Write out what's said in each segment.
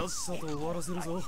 っさと終わらせるぞ。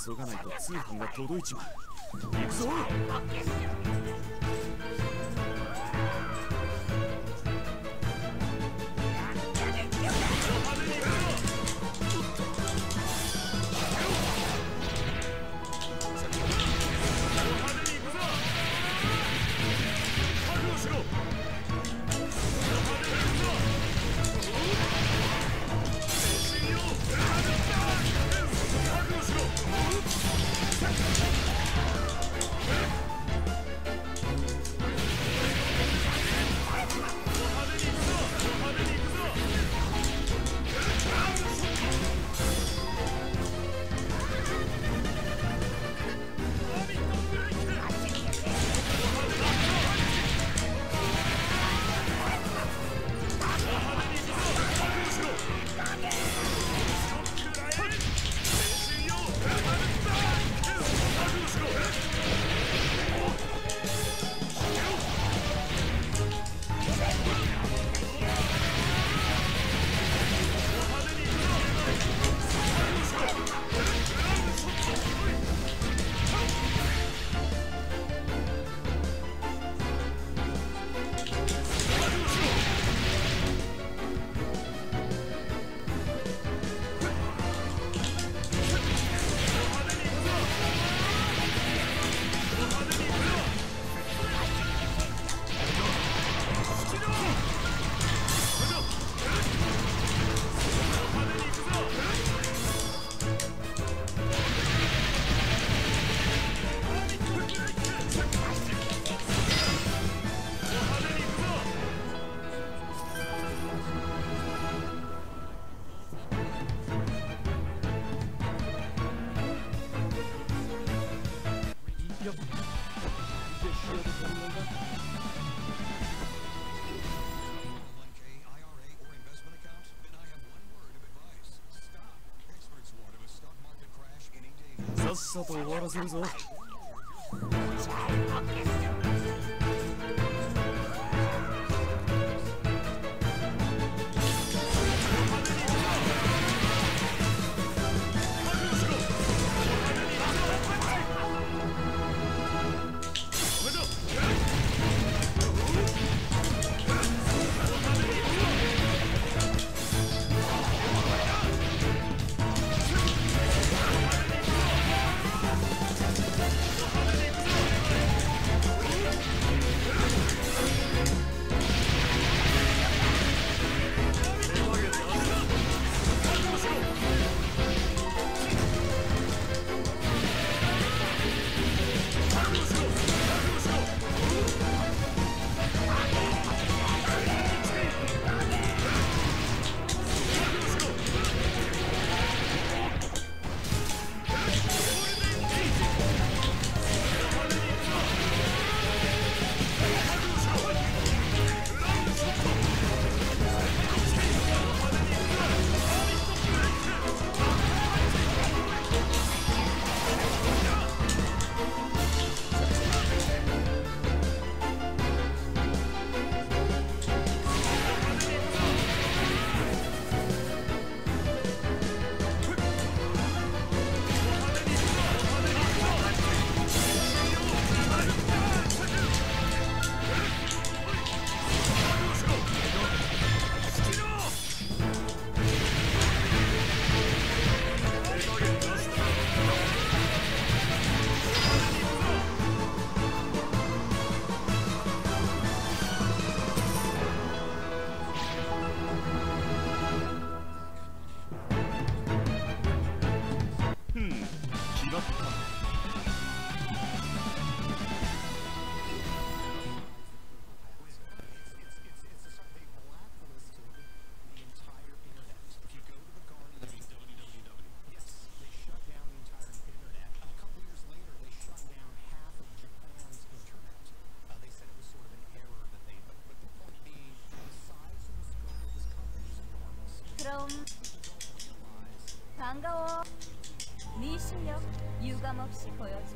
急がないと通販が届いちまう。行くぞ。さと終わらせるぞ。그럼 반가워. 네 실력 유감없이 보여줘.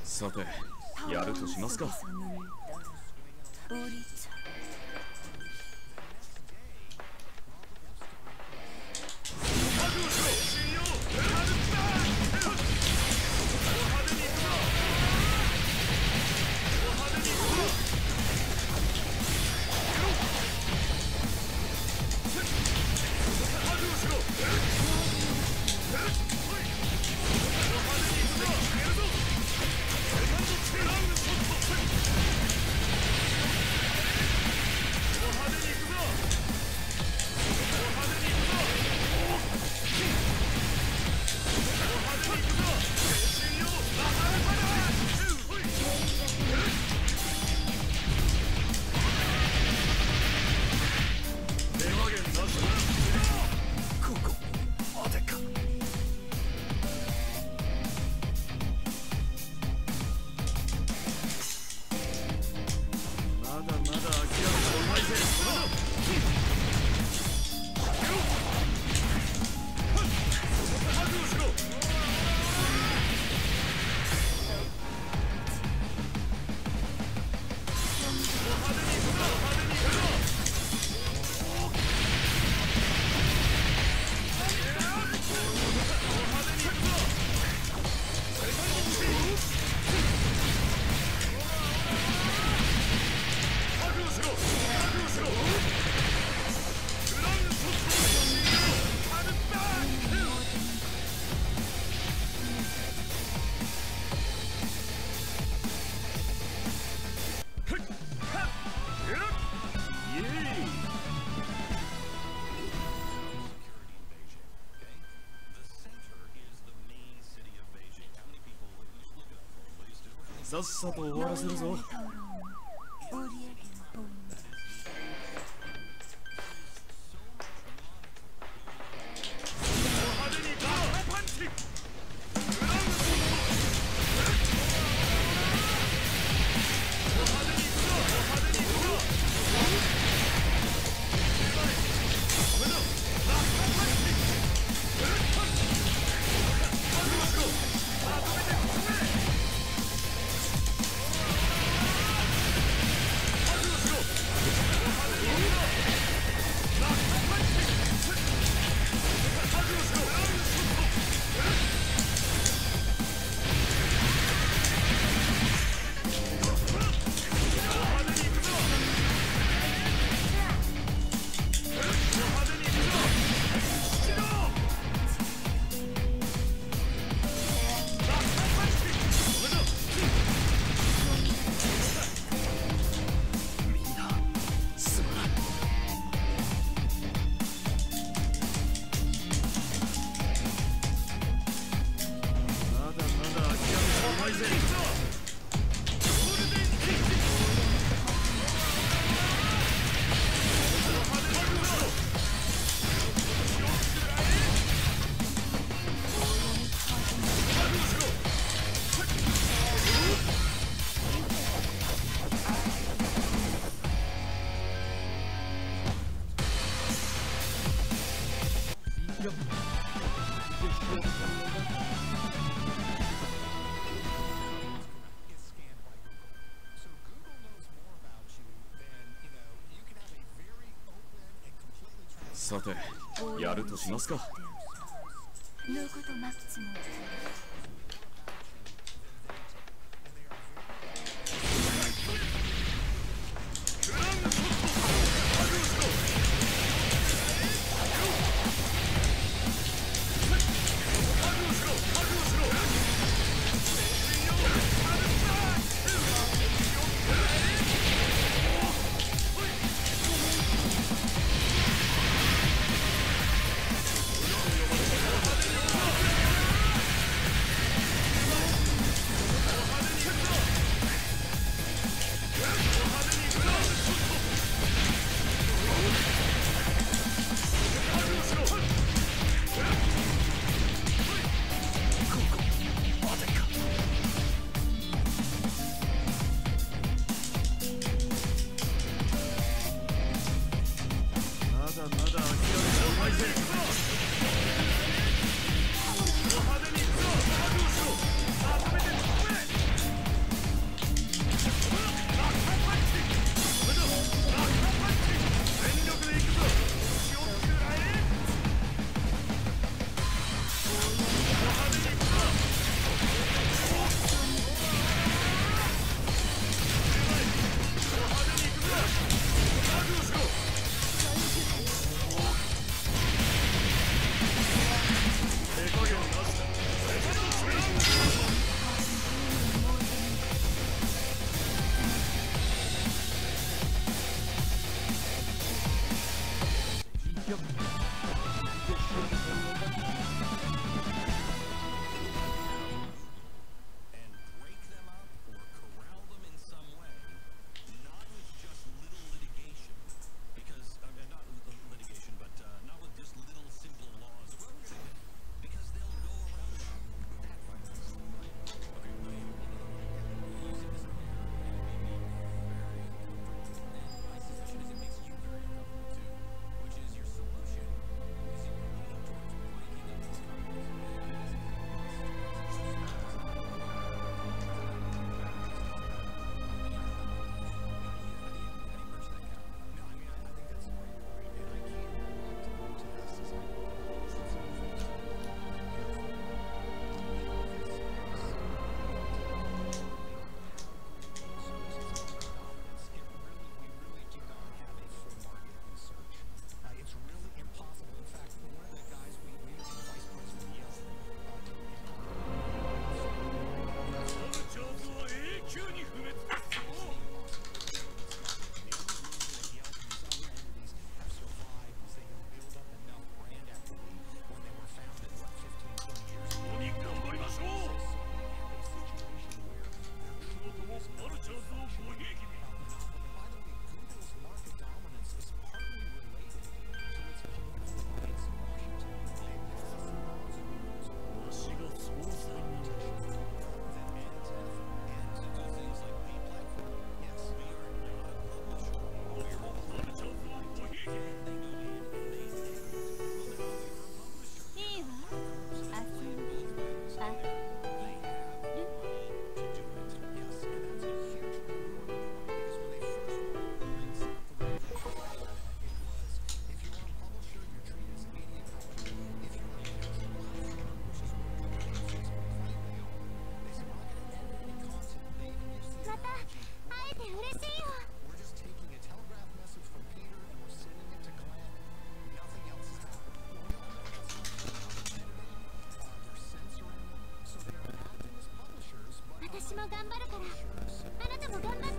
さて、やるとしますか。さっさと終わらせるぞ。 우리에게 보인다.さて、やるとしますか。 누구도 막지 못해. 頑張るからあなたも頑張って。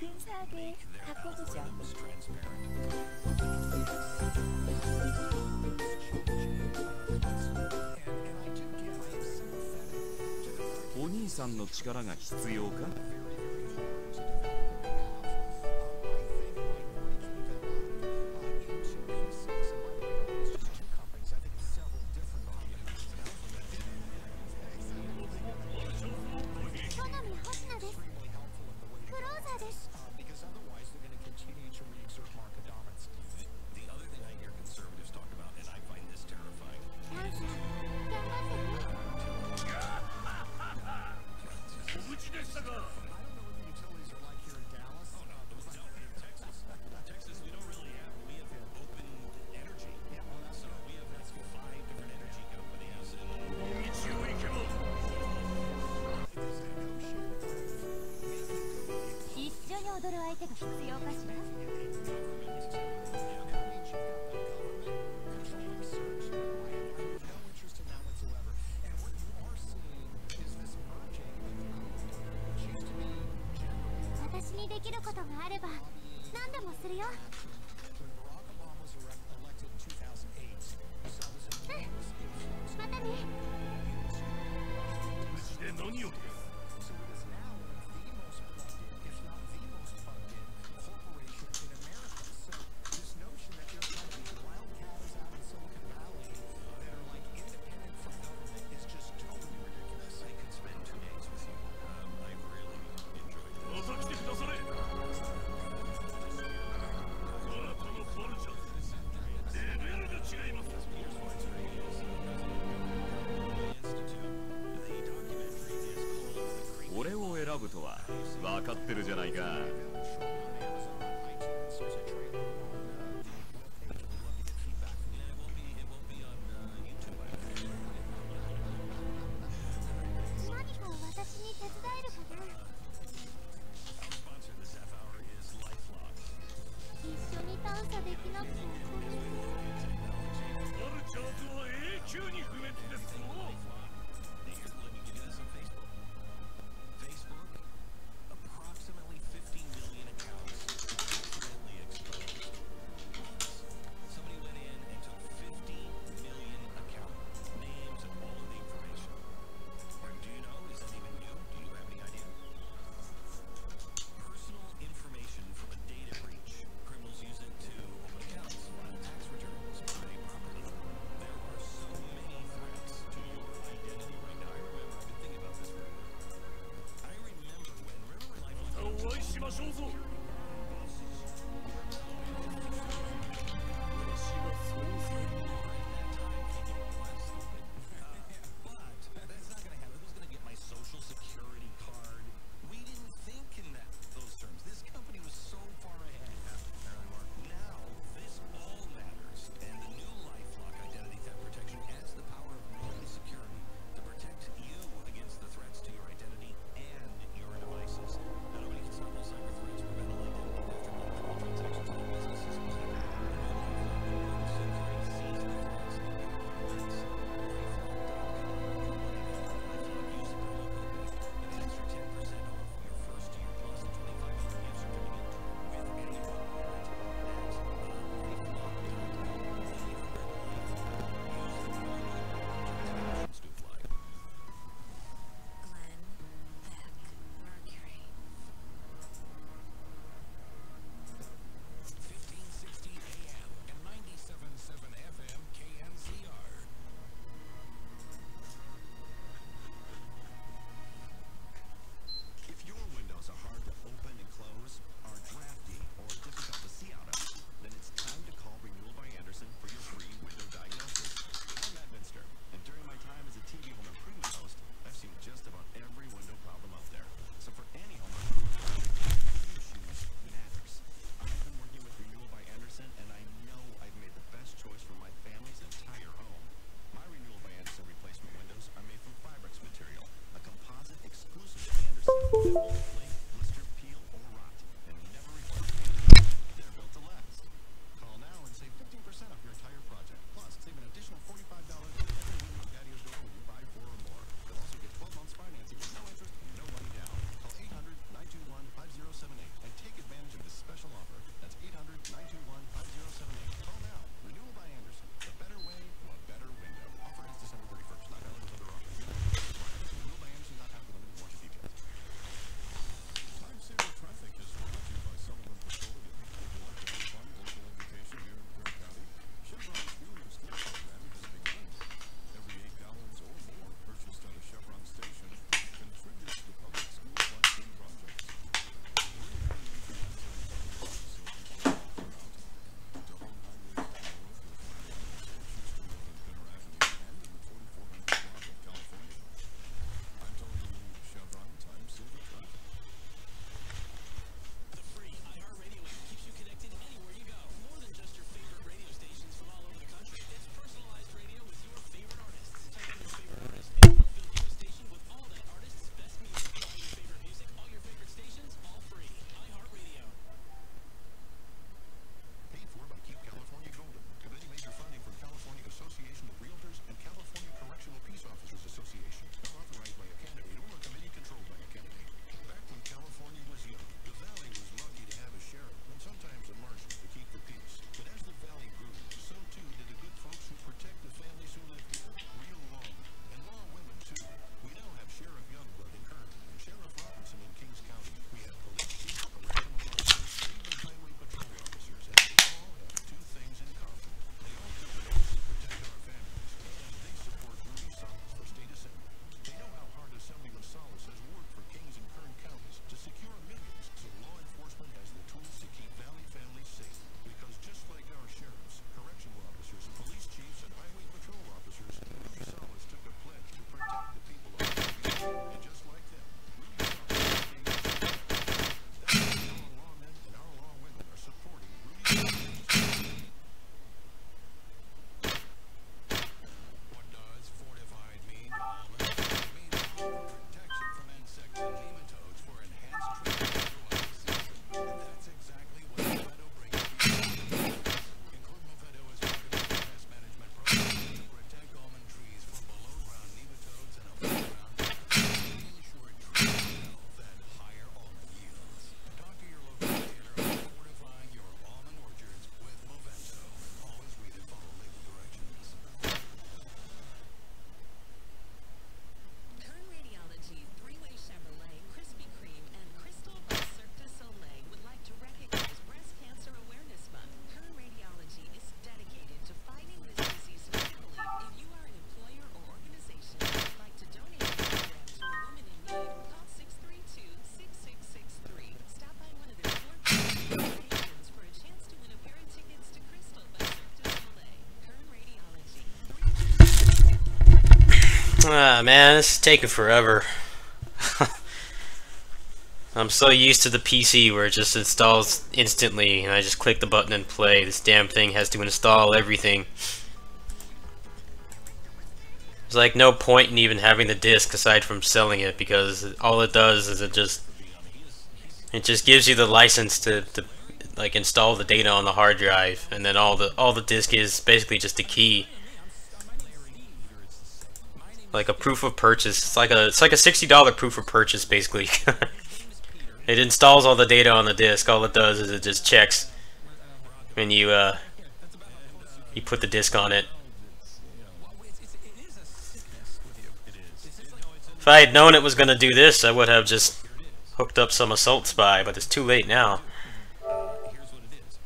근사하게 바꿔보죠. お兄さんの力が必要か？踊る相手が必要かしら。私にできることがあれば何でもするよ。うん、またね。無事で何を？俺を選ぶとは分かってるじゃないか。何か私に手伝えるかな。一緒に探査できなくてごめんね。アルチャーズは永久に不滅ですぞ。Approximately 15 million Ah, man, this is taking forever. I'm so used to the PC where it just installs instantly and I just click the button and play. This damn thing has to install everything. There's like no point in even having the disc aside from selling it, because all it does is it just gives you the license to like install the data on the hard drive, and then all the disk is basically just a key. Like a proof of purchase. It's like a $60 proof of purchase basically. It installs all the data on the disk. All it does is it just checks when you put the disk on it. If I had known it was gonna do this, I would have just hooked up some Assault Spy, but it's too late now. Here's what it is.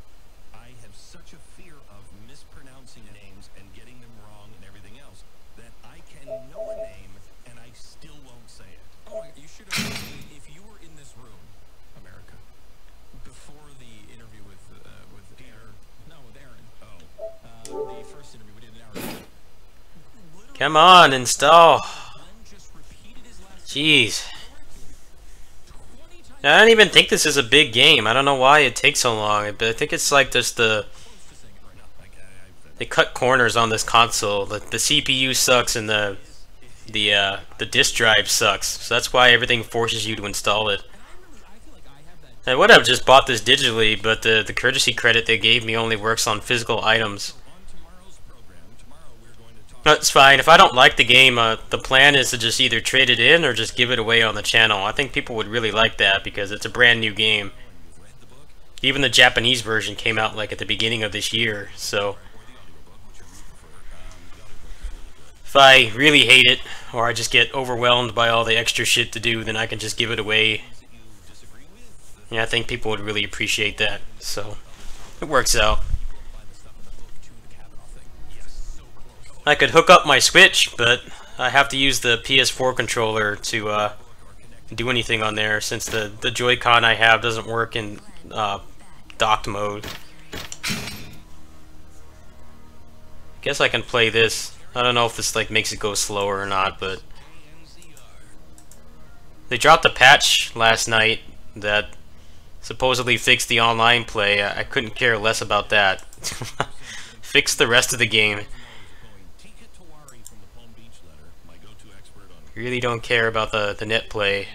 I have such a fear of mispronouncing names and getting them wrong and everything else that I can know a name and I still won't say it. Oh, you should have. If you were in this room, America, before the interview with Aaron. No, with Aaron. Oh, the first interview we did an hour ago. Come on, install. Jeez. I don't even think this is a big game. I don't know why it takes so long. But I think it's like just they cut corners on this console. The CPU sucks and the disk drive sucks. So that's why everything forces you to install it. I would have just bought this digitally, but the courtesy credit they gave me only works on physical items. That's fine. If I don't like the game, the plan is to just either trade it in or just give it away on the channel. I think people would really like that because it's a brand new game. Even the Japanese version came out like at the beginning of this year, so if I really hate it or I just get overwhelmed by all the extra shit to do, then I can just give it away. Yeah, I think people would really appreciate that, so it works out. I could hook up my Switch, but I have to use the PS4 controller to do anything on there, since the Joy-Con I have doesn't work in docked mode. Guess I can play this. I don't know if this like makes it go slower or not, but they dropped a patch last night that supposedly fixed the online play. I couldn't care less about that. Fix the rest of the game. Really don't care about the net play.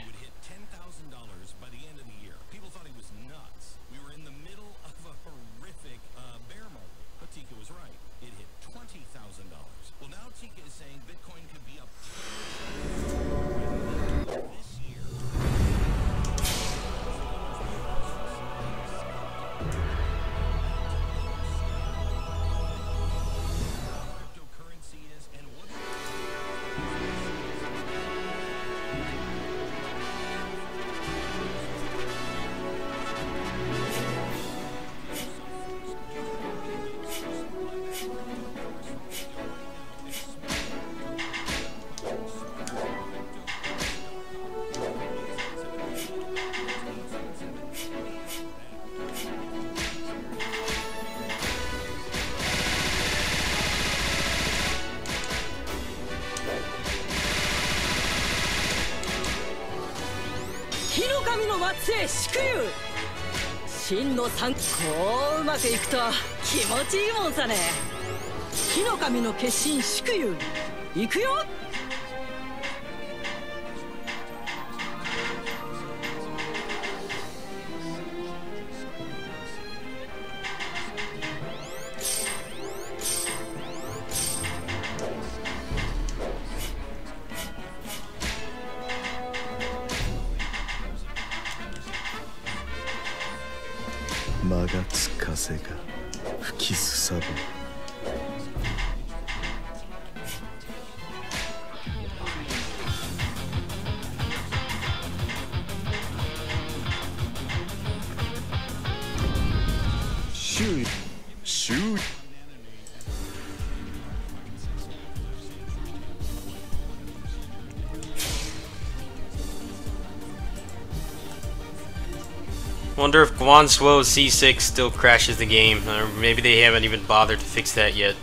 Wonder if Guanshuo's C6 still crashes the game, or maybe they haven't even bothered to fix that yet.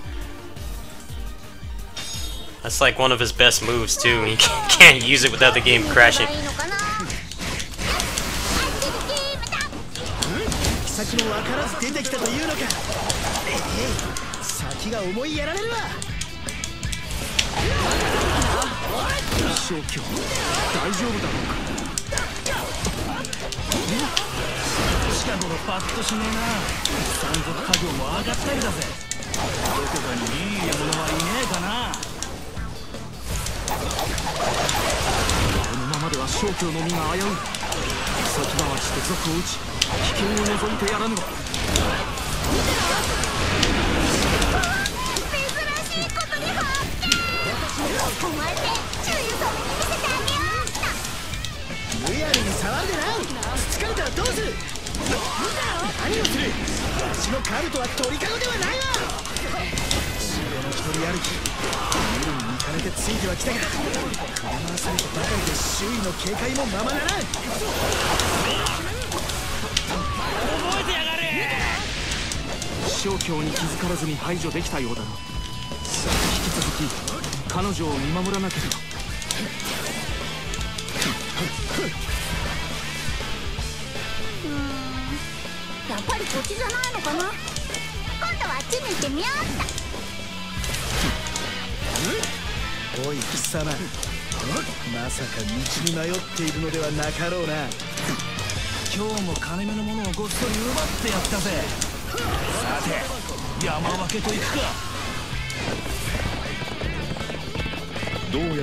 I That's like one of his best moves too. He can't use it without the game crashing. 先も分からず出てきたというのか。先が思いやられるわ。消去、大丈夫だろうか。近頃パッとしねえな。山賊家業も上がったりだぜ。どこかにいい獲物はいねえかな。このままでは消去の身が危うい。先回りして賊を撃ち、危険を除いてやらぬば。珍しいことに発見。お前って注意さめに見せてあげよう。むやみに触るでな。つつかれたらどうする。何をする。わしのカルトは鳥かごではないわ。城の一人歩き、見るに見かねてついてはきたが、振り回されたばかりで周囲の警戒もままならん。覚えてやがれ。小京に気づからずに排除できたようだな。引き続き彼女を見守らなければ。やっぱりこっちじゃないのかな。今度はあっちに行ってみようっと。おい貴様、まさか道に迷っているのではなかろうな。今日も金目のものをごっそり奪ってやったぜ。さて山分けといくか。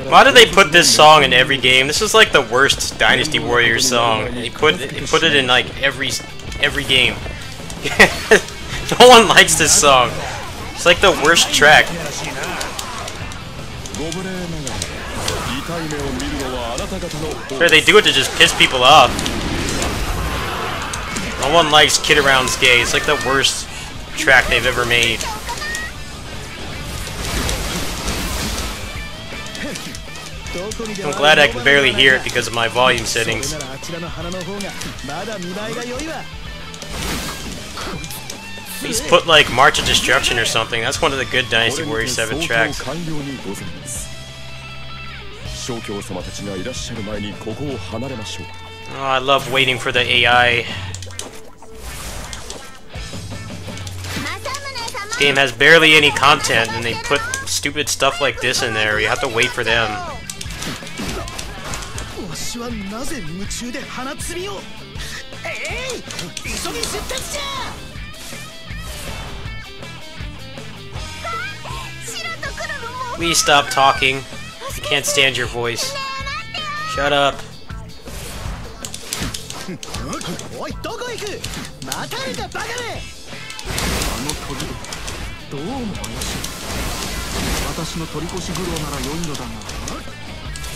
Why do they put this song in every game? This is like the worst Dynasty Warriors song. They put it in like every game. No one likes this song. It's like the worst track. Sure, they do it to just piss people off. No one likes Kid Around Skate. It's like the worst track they've ever made. I'm glad I can barely hear it because of my volume settings. Please put like March of Destruction or something. That's one of the good Dynasty Warriors 7 tracks. Oh, I love waiting for the AI. This game has barely any content and they put stupid stuff like this in there. You have to wait for them. Please stop talking. I can't stand your voice. Shut up.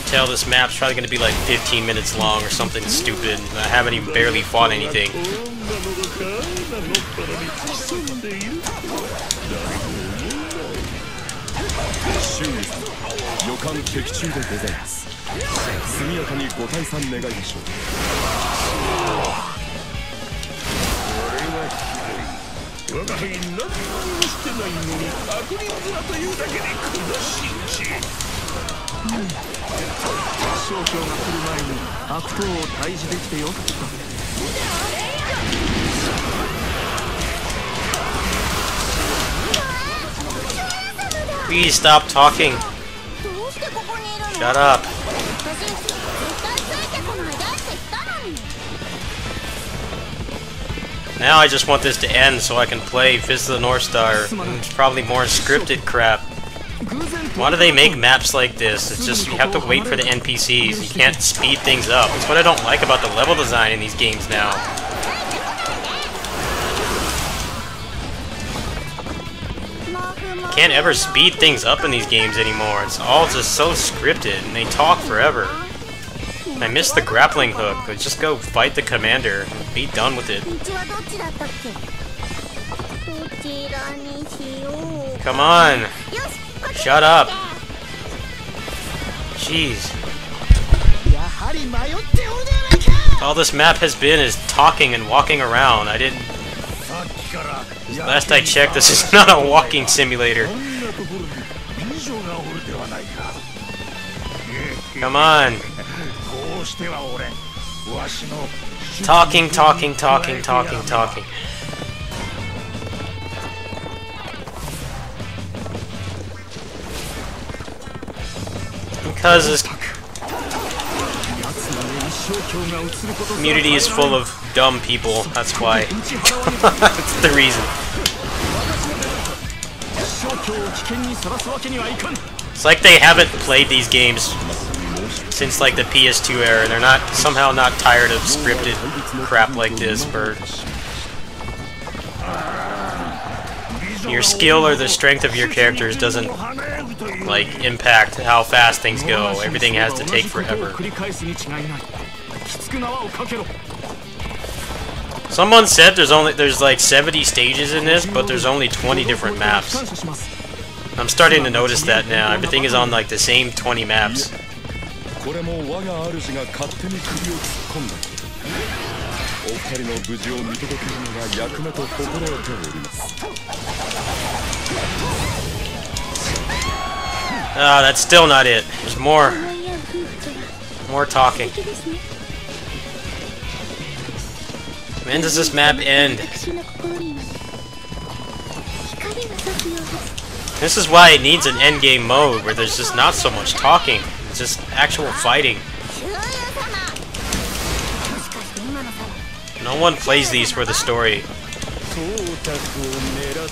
Tell this map's probably going to be like 15 minutes long or something stupid. I haven't even barely fought anything. Please stop talking. Shut up. Now I just want this to end so I can play Fist of the North Star. It's probably more scripted crap. Why do they make maps like this? It's just you have to wait for the NPCs. You can't speed things up. That's what I don't like about the level design in these games now. Can't ever speed things up in these games anymore. It's all just so scripted and they talk forever. I miss the grappling hook. Just go fight the commander and be done with it. Come on. Shut up. Jeez. All this map has been is talking and walking around. I didn't... Last I checked, this is not a walking simulator. Come on. Talking. Because this community is full of dumb people, that's why. That's the reason. It's like they haven't played these games since like the PS2 era. They're somehow not tired of scripted crap like this where your skill or the strength of your characters doesn't like impact how fast things go. Everything has to take forever. Someone said there's like 70 stages in this, but there's only 20 different maps. I'm starting to notice that now. Everything is on like the same 20 maps. Ah, that's still not it. There's more talking. When does this map end? This is why it needs an endgame mode where there's just not so much talking. It's just actual fighting. No one plays these for the story.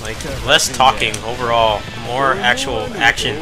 Like, less talking overall, more actual action.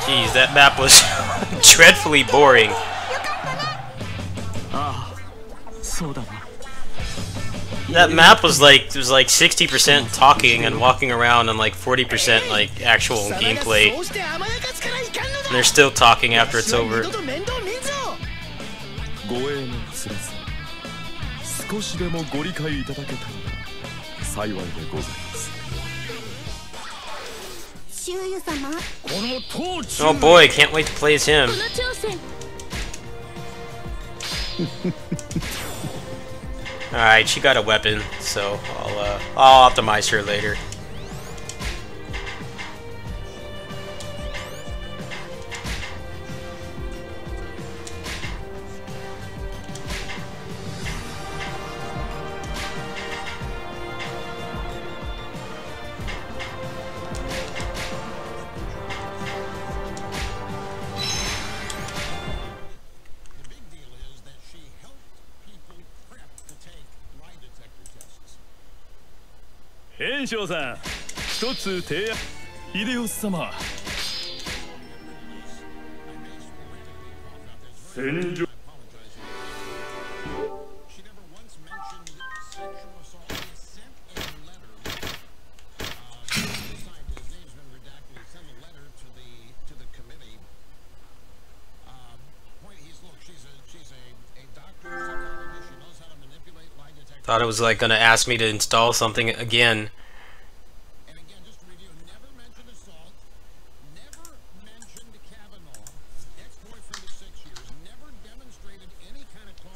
Jeez, that map was dreadfully boring. That map was like 60% talking and walking around and like 40% like actual gameplay. And they're still talking after it's over. Oh boy, can't wait to play as him. Alright, she got a weapon, so I'll optimize her later. Kenshiro さん、一つ提案。秀吉様。戦場。Thought it was like gonna ask me to install something again.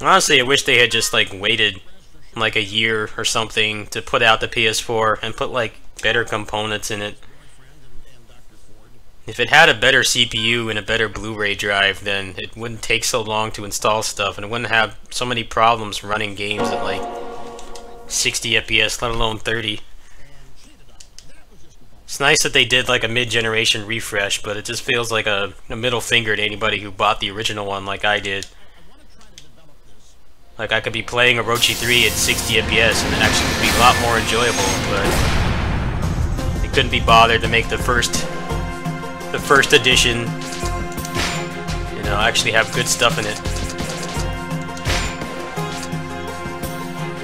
Honestly, I wish they had just like waited like a year or something to put out the PS4 and put like better components in it. If it had a better CPU and a better Blu-ray drive, then it wouldn't take so long to install stuff and it wouldn't have so many problems running games at like 60 FPS, let alone 30. It's nice that they did like a mid-generation refresh, but it just feels like a middle finger to anybody who bought the original one like I did. Like, I could be playing Orochi 3 at 60 FPS and it actually would be a lot more enjoyable, but they couldn't be bothered to make the first edition, you know, actually have good stuff in it.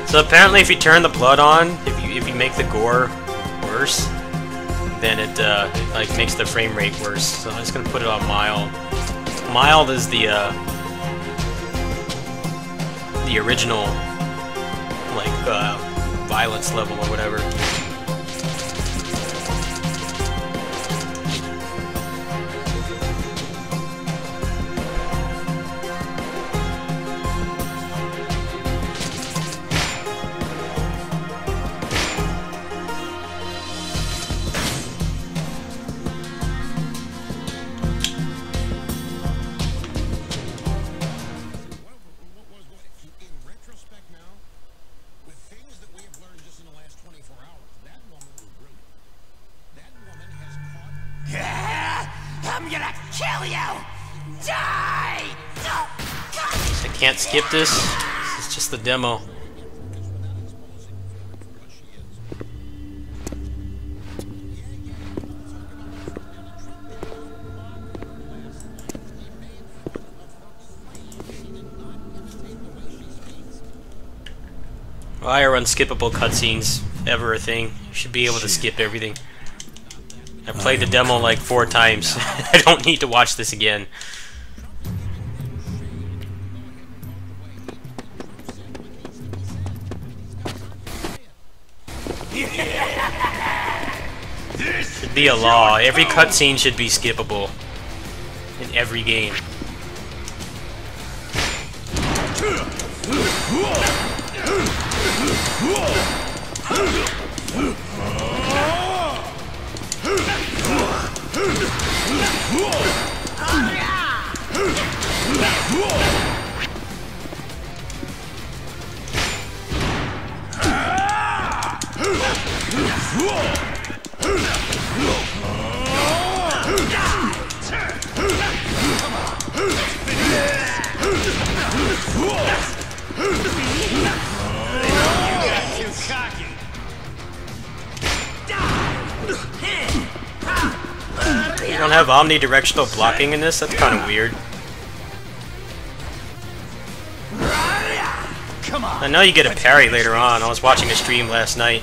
So apparently if you turn the blood on, if you make the gore worse, then it like makes the frame rate worse. So I'm just gonna put it on mild. Mild is the original like violence level or whatever. I can't skip this. This is just the demo. Why are unskippable cutscenes ever a thing? You should be able to skip everything. I played the demo like 4 times. I don't need to watch this again. Should be a law. Every cutscene should be skippable in every game. You don't have omnidirectional blocking in this? That's kind of weird. I know you get a parry later on. I was watching a stream last night.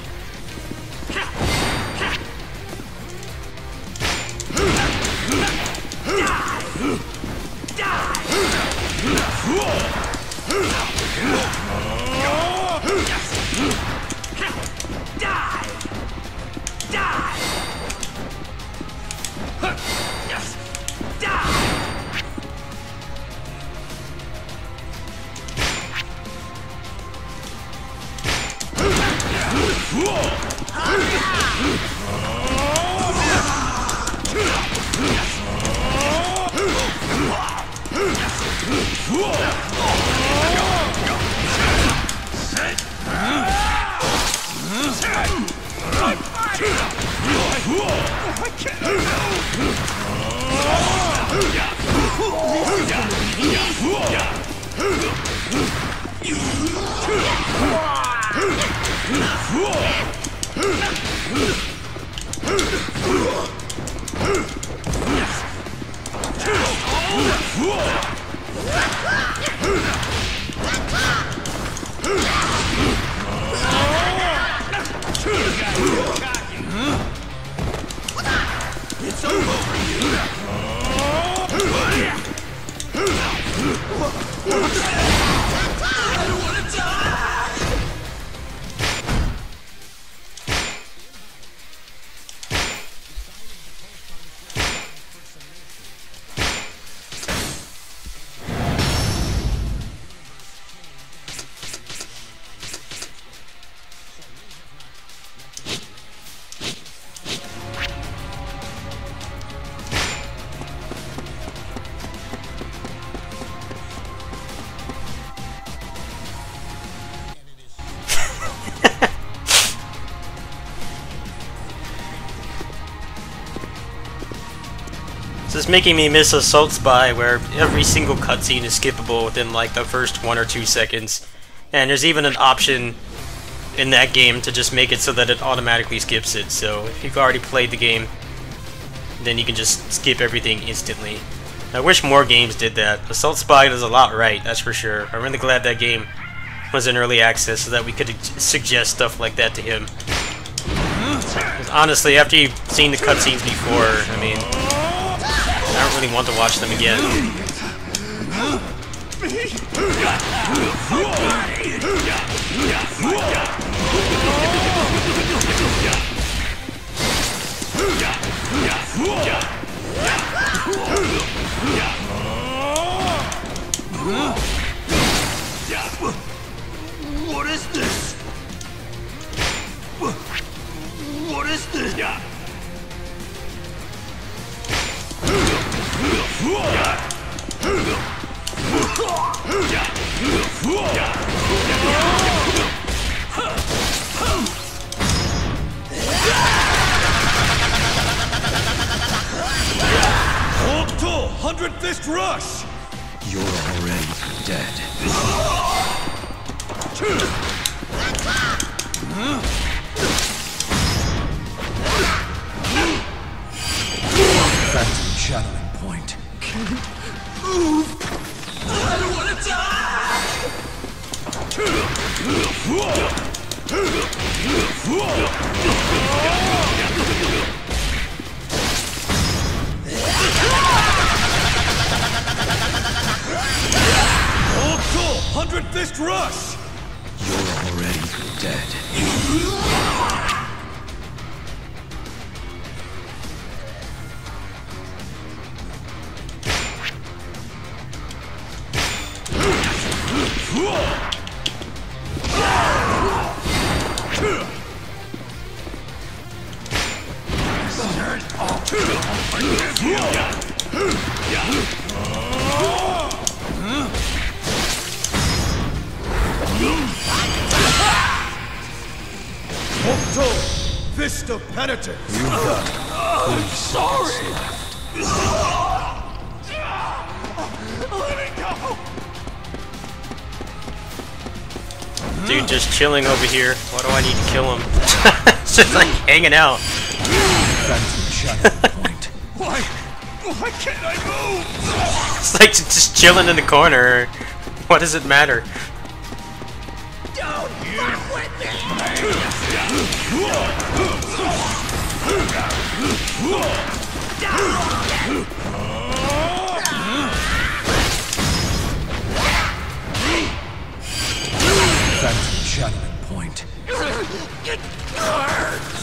It's over for you. I don't want to die. It's making me miss Assault Spy, where every single cutscene is skippable within like the first 1 or 2 seconds. And there's even an option in that game to just make it so that it automatically skips it. So if you've already played the game, then you can just skip everything instantly. I wish more games did that. Assault Spy does a lot right, that's for sure. I'm really glad that game was in early access so that we could suggest stuff like that to him. 'Cause honestly, after you've seen the cutscenes before, I mean, I don't really want to watch them again. What is this? What is this? Octo 100 Fist Rush! You're already dead. Phantom channeling point. Move! I don't want to die! Octo 100 Fist Rush! You're already dead. Octo Fist of Penitence. You've got 3 sorry. Let me go. Dude, just chilling over here. Why do I need to kill him? It's just like hanging out. Why can't I move? It's like just chilling in the corner. What does it matter? Don't fuck with me! Phantom channeling point. It hurts!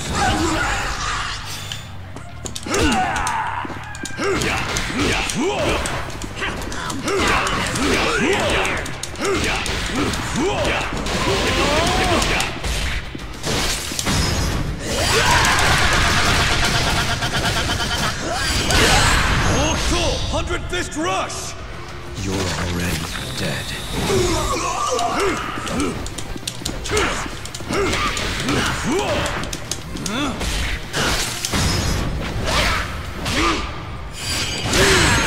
Octo 100 Fist Rush! You're already dead.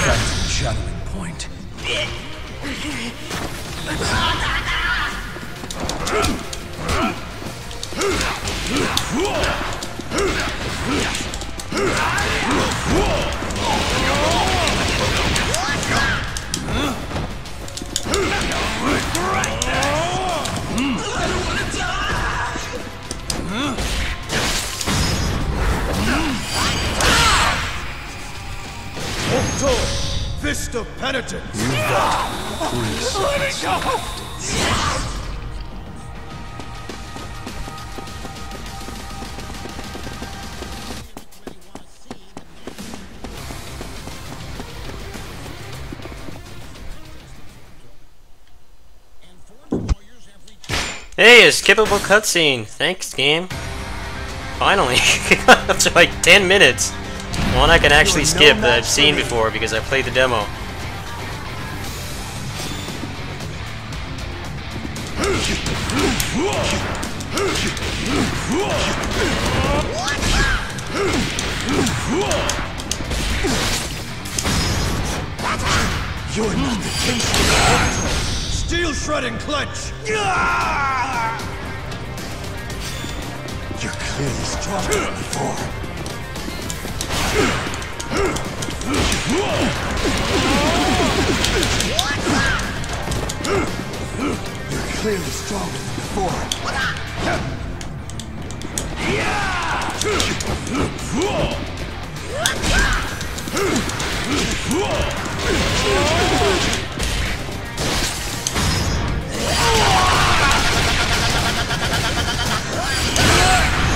Phantom channeling point. Octo Fist of Penitence. You've got 3 seconds. Let me go. Hey, a skippable cutscene. Thanks, game. Finally. After like 10 minutes. One I can actually skip that I've seen before because I played the demo. You're not the Kenshiro. Steel shredding clench. You're clearly stronger than before. You're clearly stronger than before.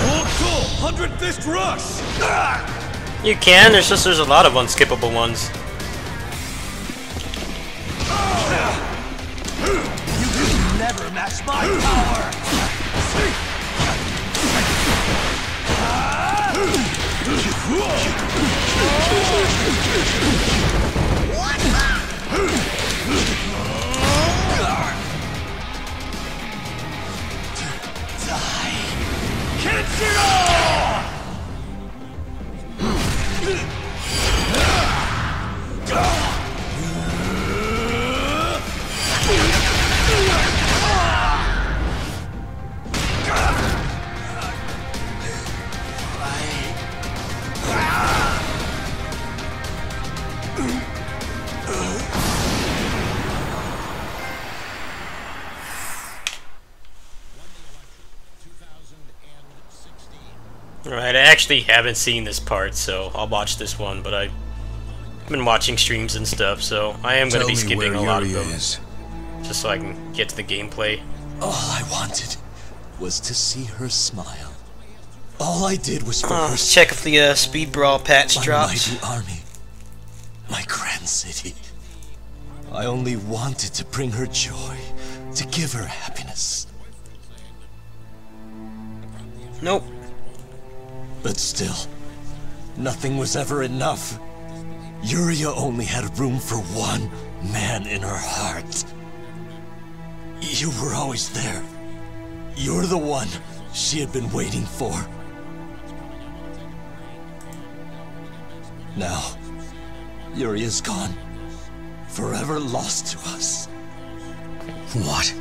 Old Soul, 100 Fist Rush! You can, there's a lot of unskippable ones. You can never match my power! Die! Kenshiro! Alright, I actually haven't seen this part, so I'll watch this one, but I've been watching streams and stuff, so I am going to be skipping a lot of them. Just so I can get to the gameplay. All I wanted was to see her smile. All I did was for her. Let's check if the Speed Brawl patch My drops. mighty army, my grand city. I only wanted to bring her joy, to give her happiness. Nope. But still, nothing was ever enough. Yuria only had room for one man in her heart. You were always there. You're the one she had been waiting for. Now, Yuria's gone. Forever lost to us. What?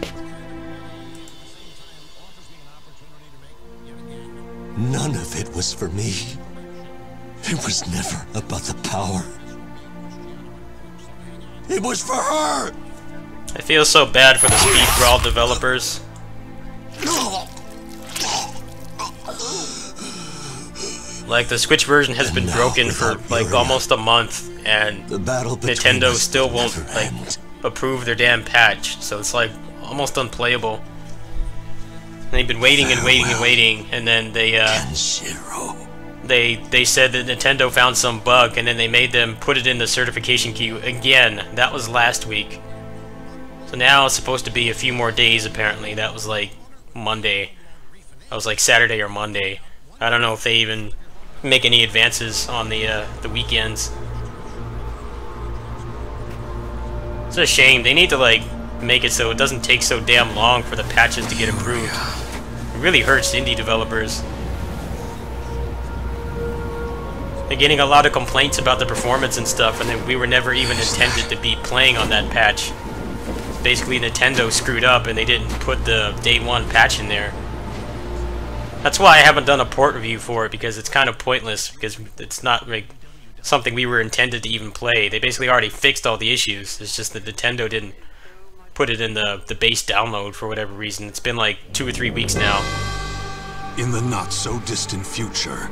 None of it was for me. It was never about the power. It was for her! I feel so bad for the Speed Brawl developers. Like, the Switch version has been broken for like almost a month, and Nintendo still won't like approve their damn patch, so it's like almost unplayable. And they've been waiting and waiting and waiting, and then they said that Nintendo found some bug, and then they made them put it in the certification queue again. That was last week. So now it's supposed to be a few more days, apparently. That was like Monday. That was like Saturday or Monday. I don't know if they even make any advances on the weekends. It's a shame. They need to like make it so it doesn't take so damn long for the patches to get approved. It really hurts indie developers. They're getting a lot of complaints about the performance and stuff, and that we were never even intended to be playing on that patch. Basically, Nintendo screwed up and they didn't put the day one patch in there. That's why I haven't done a port review for it, because it's kind of pointless, because it's not like something we were intended to even play. They basically already fixed all the issues. It's just that Nintendo didn't put it in the base download for whatever reason. It's been like 2 or 3 weeks now. In the not-so-distant future,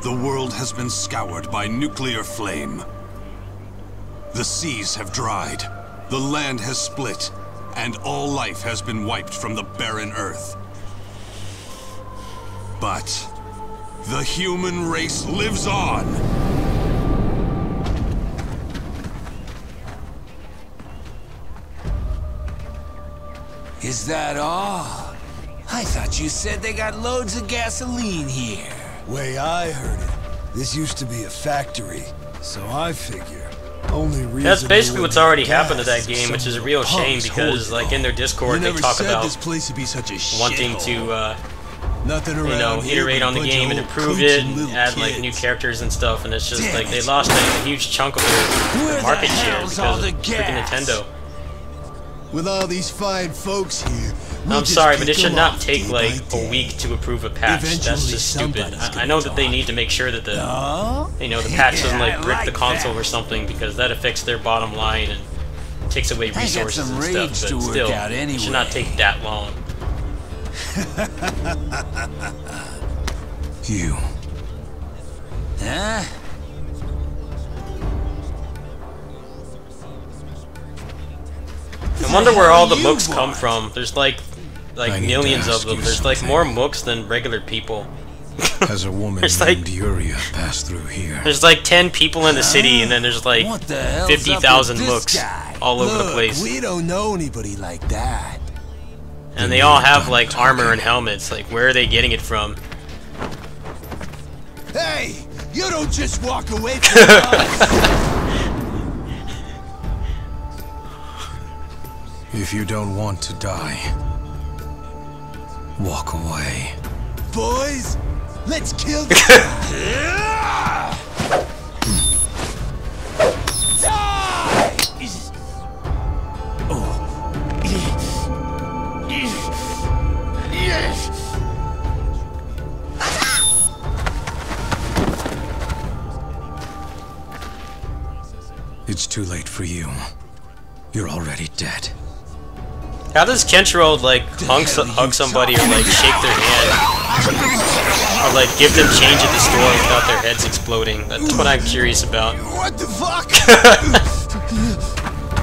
the world has been scoured by nuclear flame. The seas have dried, the land has split, and all life has been wiped from the barren earth. But the human race lives on! Is that all? I thought you said they got loads of gasoline here. Way I heard it, this used to be a factory, so I figure only reason That's basically what's already happened to gas that game, which is a some real shame punks because, hold like, in their Discord, they talk said about this place would be such a wanting shithole. to Nothing around you know, here iterate but on the a bunch game of and old improve coots it, and and little add like kids. new characters and stuff, and it's just Damn like they it. lost a huge chunk of their market share because of freaking Nintendo. With all these fine folks here, we I'm just sorry, but pick it should them not off take day like by a day. week to approve a patch. That's Eventually just stupid. somebody's I know gonna that they talk. need to make sure that the Oh? you know the patch doesn't like Yeah, I brick the like console that. or something, because that affects their bottom line and takes away I got resources some and rage stuff. to But work still, out it should not anyway. take that long. You. Huh? I wonder where all the you mooks come want? from. There's like I need millions to of ask them. you There's like something. more mooks than regular people. As a woman There's like- named Yuria passed through here. There's like 10 people in the city, and then there's like What the hell's 50,000 up with mooks this guy? all over the Look, place. we don't know anybody like that. And they all have like armor and helmets. Like, where are they getting it from? Hey, you don't just walk away from us. If you don't want to die, walk away. Boys, let's kill this guy. It's too late for you. You're already dead. How does Kenshiro like hug somebody or like shake their hand or like give them change at the store without their heads exploding? That's what I'm curious about. What the fuck?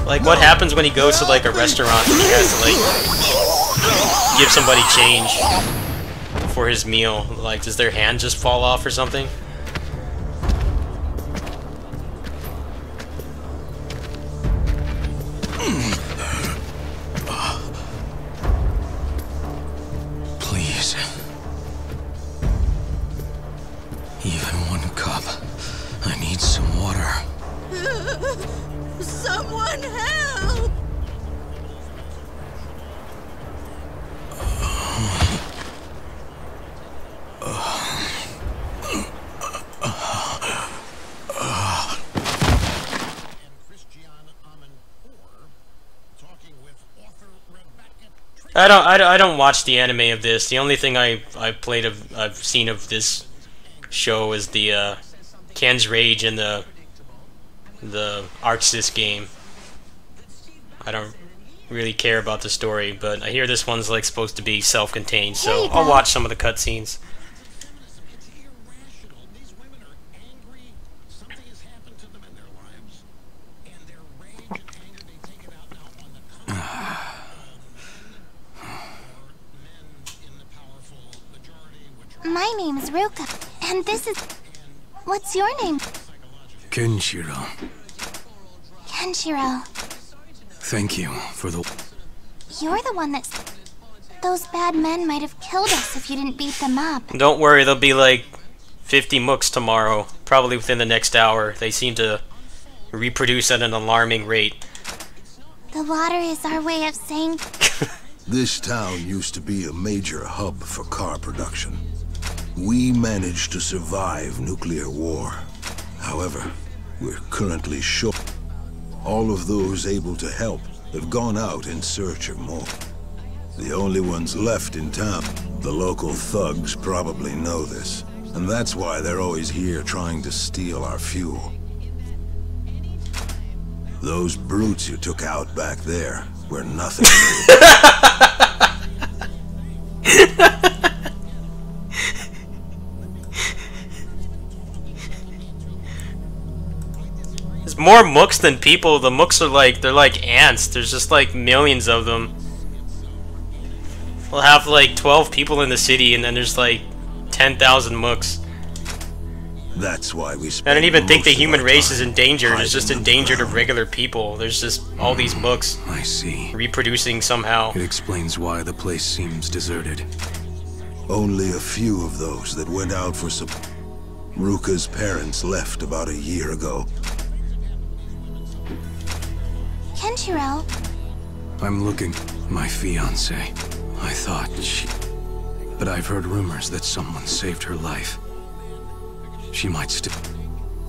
Like, what happens when he goes to like a restaurant and he has to like give somebody change for his meal? Like, does their hand just fall off or something? Please. Even one cup. I need some water. Someone help! I don't watch the anime of this. The only thing I've seen of this show is the Ken's Rage and the ArcSys game. I don't really care about the story, but I hear this one's like supposed to be self-contained, Here so you I'll go. watch some of the cutscenes. My name's Ruka, and this is... What's your name? Kenshiro, Kenshiro. thank you for the... You're the one that's... Those bad men might have killed us if you didn't beat them up. Don't worry, there'll be like 50 mooks tomorrow, probably within the next hour. They seem to reproduce at an alarming rate. The water is our way of saying... This town used to be a major hub for car production. We managed to survive nuclear war. However, we're currently short. All of those able to help have gone out in search of more. The only ones left in town, the local thugs probably know this, and that's why they're always here trying to steal our fuel. Those brutes you took out back there were nothing new. There's more mooks than people. The mooks are like, they're like ants. There's just like millions of them. We'll have like 12 people in the city, and then there's like 10,000 mooks. That's why we I don't even think the most of human our race is time endangered. It's hiding just in the endangered of ground. regular people. There's just all these mooks I see. reproducing somehow. It explains why the place seems deserted. Only a few of those that went out for support. Ruka's parents left about a year ago. Kenshiro, I'm looking. My fiancé. I thought she... but I've heard rumors that someone saved her life. She might still...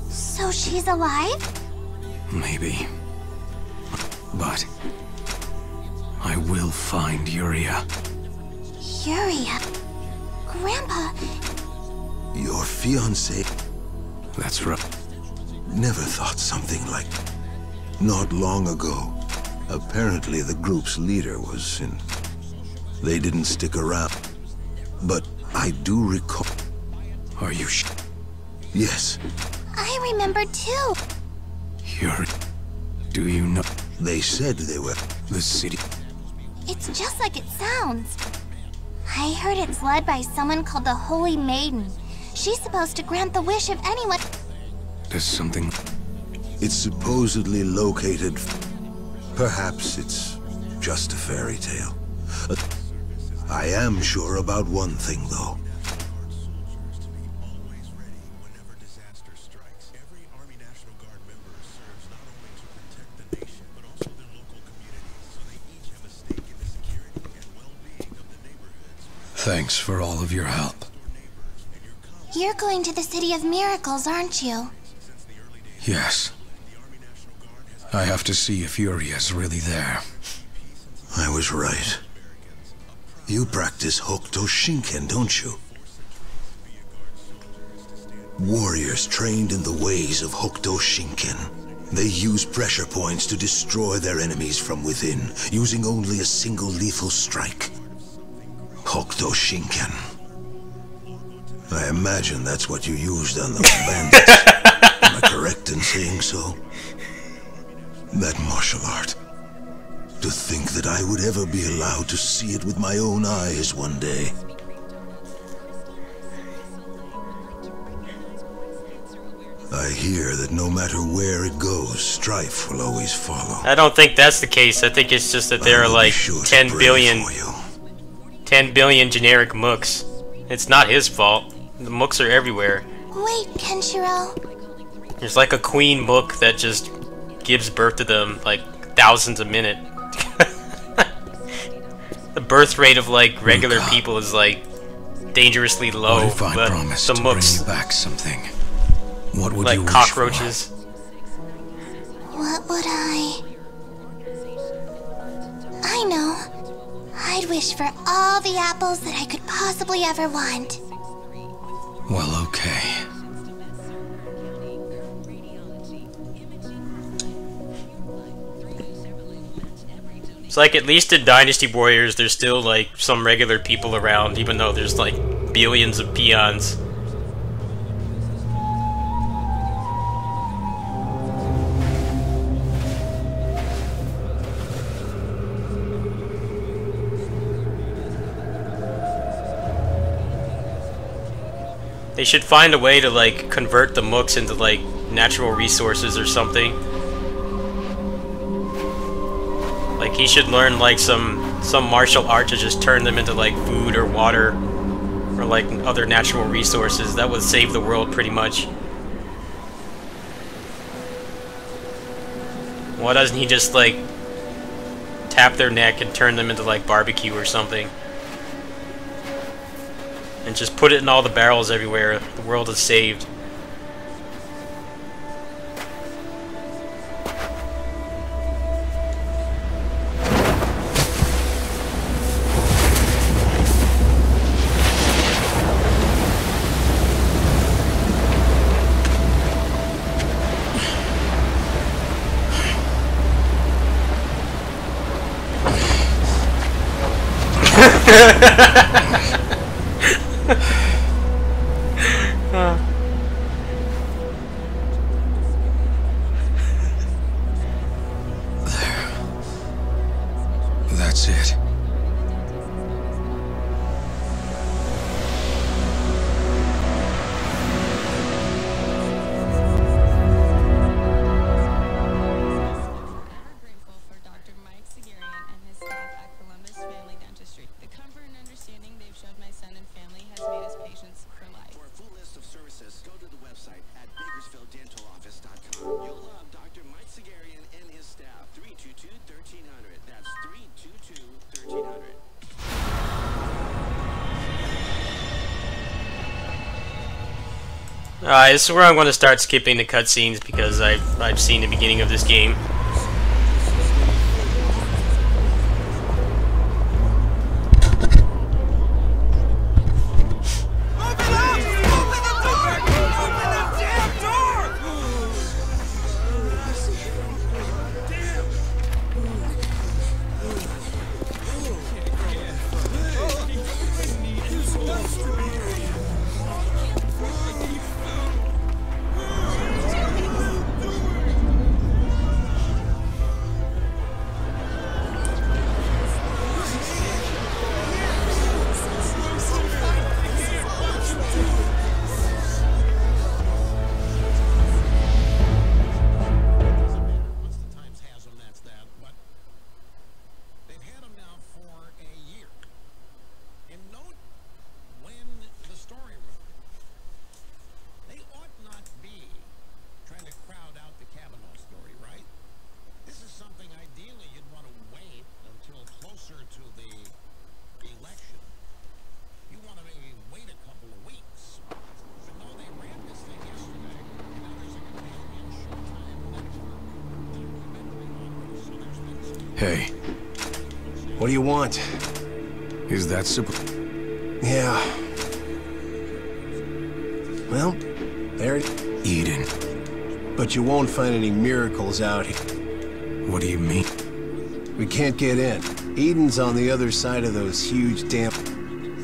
So she's alive? Maybe. But... I will find Yuria. Yuria? Grandpa... Your fiancé... That's right. Never thought something like... Not long ago, apparently the group's leader was in... They didn't stick around. But I do recall... Are you Yes. I remember too. Yuria... Do you know... They said they were... The city... It's just like it sounds. I heard it's led by someone called the Holy Maiden. She's supposed to grant the wish of anyone... Does something... It's supposedly located... Perhaps it's just a fairy tale. I am sure about one thing, though. Thanks for all of your help. You're going to the City of Miracles, aren't you? Yes. I have to see if Yuria's really there. I was right. You practice Hokuto Shinken, don't you? Warriors trained in the ways of Hokuto Shinken. They use pressure points to destroy their enemies from within, using only a single lethal strike. Hokuto Shinken. I imagine that's what you used on those bandits. Am I correct in saying so? That martial art. To think that I would ever be allowed to see it with my own eyes one day. I hear that no matter where it goes, strife will always follow. I don't think that's the case. I think it's just that there are like 10 billion generic mooks. It's not his fault. The mooks are everywhere. Wait, Kenshiro. There's like a queen mook that just gives birth to them like thousands a minute. The birth rate of like regular people is like dangerously low. What if I but promised the to mooks, bring you back something? What would like you wish cockroaches. What would I know. I'd wish for all the apples that I could possibly ever want. for? Well, okay. It's like at least in Dynasty Warriors there's still like some regular people around, even though there's like billions of peons. They should find a way to like convert the mooks into like natural resources or something. Like he should learn like some martial art to just turn them into like food or water or like other natural resources. That would save the world pretty much. Why doesn't he just like tap their neck and turn them into like barbecue or something? And just put it in all the barrels everywhere. The world is saved. That's it. Grateful for Dr. Mike Sigarian and his staff at Columbus Family Dentistry. The comfort and understanding they've showed my son and family has made us patients for life. For a full list of services, go to the website at BakersfieldDentalOffice.com. You'll love Dr. Mike Sigarian and his staff. 322-1300. That's 322-1300. This is where I'm going to start skipping the cutscenes because I've seen the beginning of this game. Hey. What do you want? Is that Yeah. Well, there it is. Eden. But you won't find any miracles out here. What do you mean? We can't get in. Eden's on the other side of those huge damn...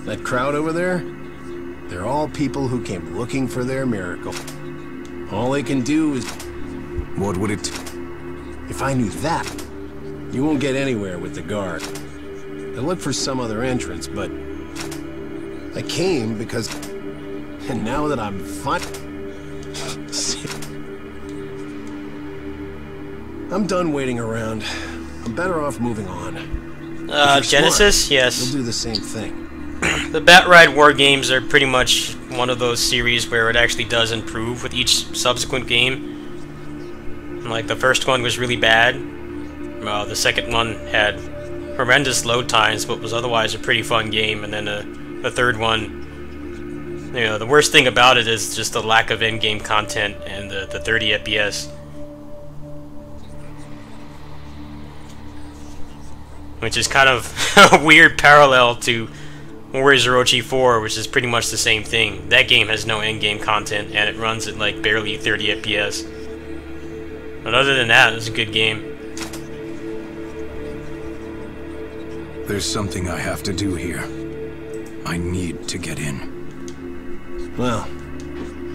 That crowd over there? They're all people who came looking for their miracle. All they can do is... What would it... If I knew that, you won't get anywhere with the guard. They'll look for some other entrance, but... I came because... And now that I'm fine... I'm done waiting around. I'm better off moving on. Genesis? Yes. We'll do the same thing. The Batride War games are pretty much one of those series where it actually does improve with each subsequent game. Like, the first one was really bad. The second one had horrendous load times, but was otherwise a pretty fun game. And then the third one, you know, the worst thing about it is just the lack of in-game content and the 30 FPS. Which is kind of a weird parallel to Warriors Orochi 4, which is pretty much the same thing. That game has no in-game content, and it runs at like barely 30 FPS. But other than that, it's a good game. There's something I have to do here. I need to get in. Well,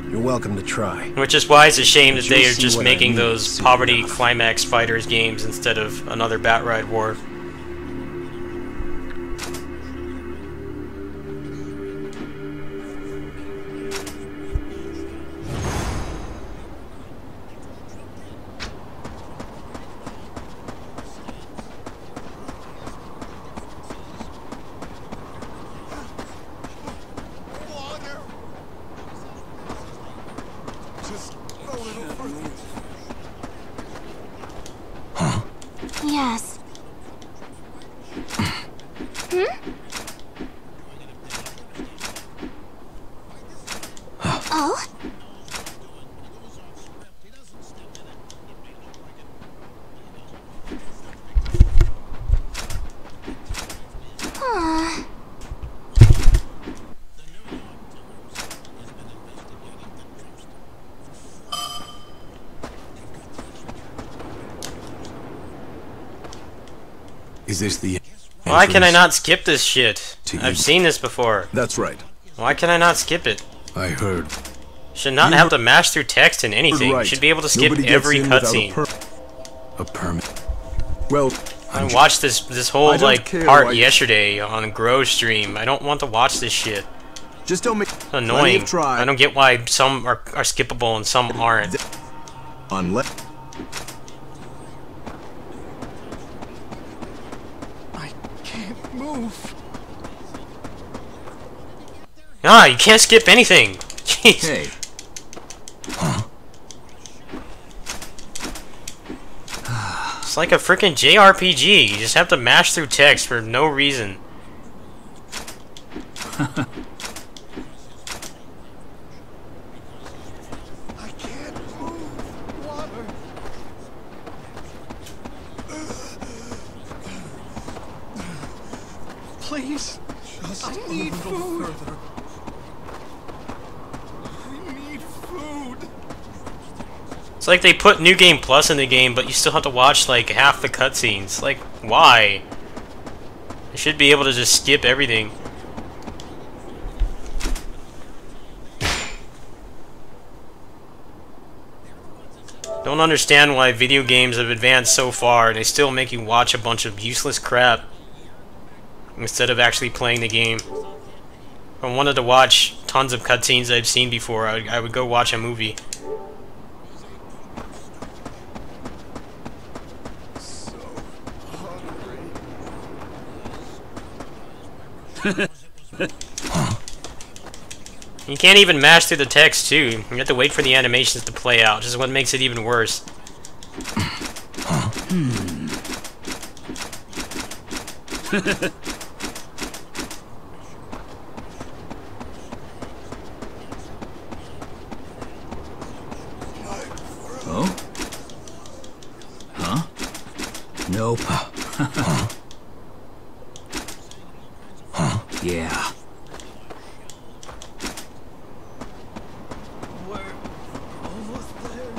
you're welcome to try. Which is why it's a shame that they are just making those poverty climax fighters games instead of another Batride War. Yes. Hmm? Oh? Is this the... Why can I not skip this shit? I've seen this before. That's right. Why can I not skip it? I heard. Should not have to mash through text in anything. Right. Should be able to skip every cutscene. A permit. Well, I watched this whole like part yesterday on Grow's stream. I don't want to watch this shit. Just don't make... It's annoying. I don't get why some are skippable and some aren't. Unless... Move. Ah, you can't skip anything. Jeez. Hey. Huh? It's like a freaking JRPG. You just have to mash through text for no reason. Please. Just I need food. Further. I need food. It's like they put New Game Plus in the game, but you still have to watch like half the cutscenes. Like, why? You should be able to just skip everything. Don't understand why video games have advanced so far and they still make you watch a bunch of useless crap instead of actually playing the game. If I wanted to watch tons of cutscenes I've seen before, I would go watch a movie. You can't even mash through the text, too. You have to wait for the animations to play out, which is what makes it even worse. Oh? Huh? Nope. Yeah. We're almost there.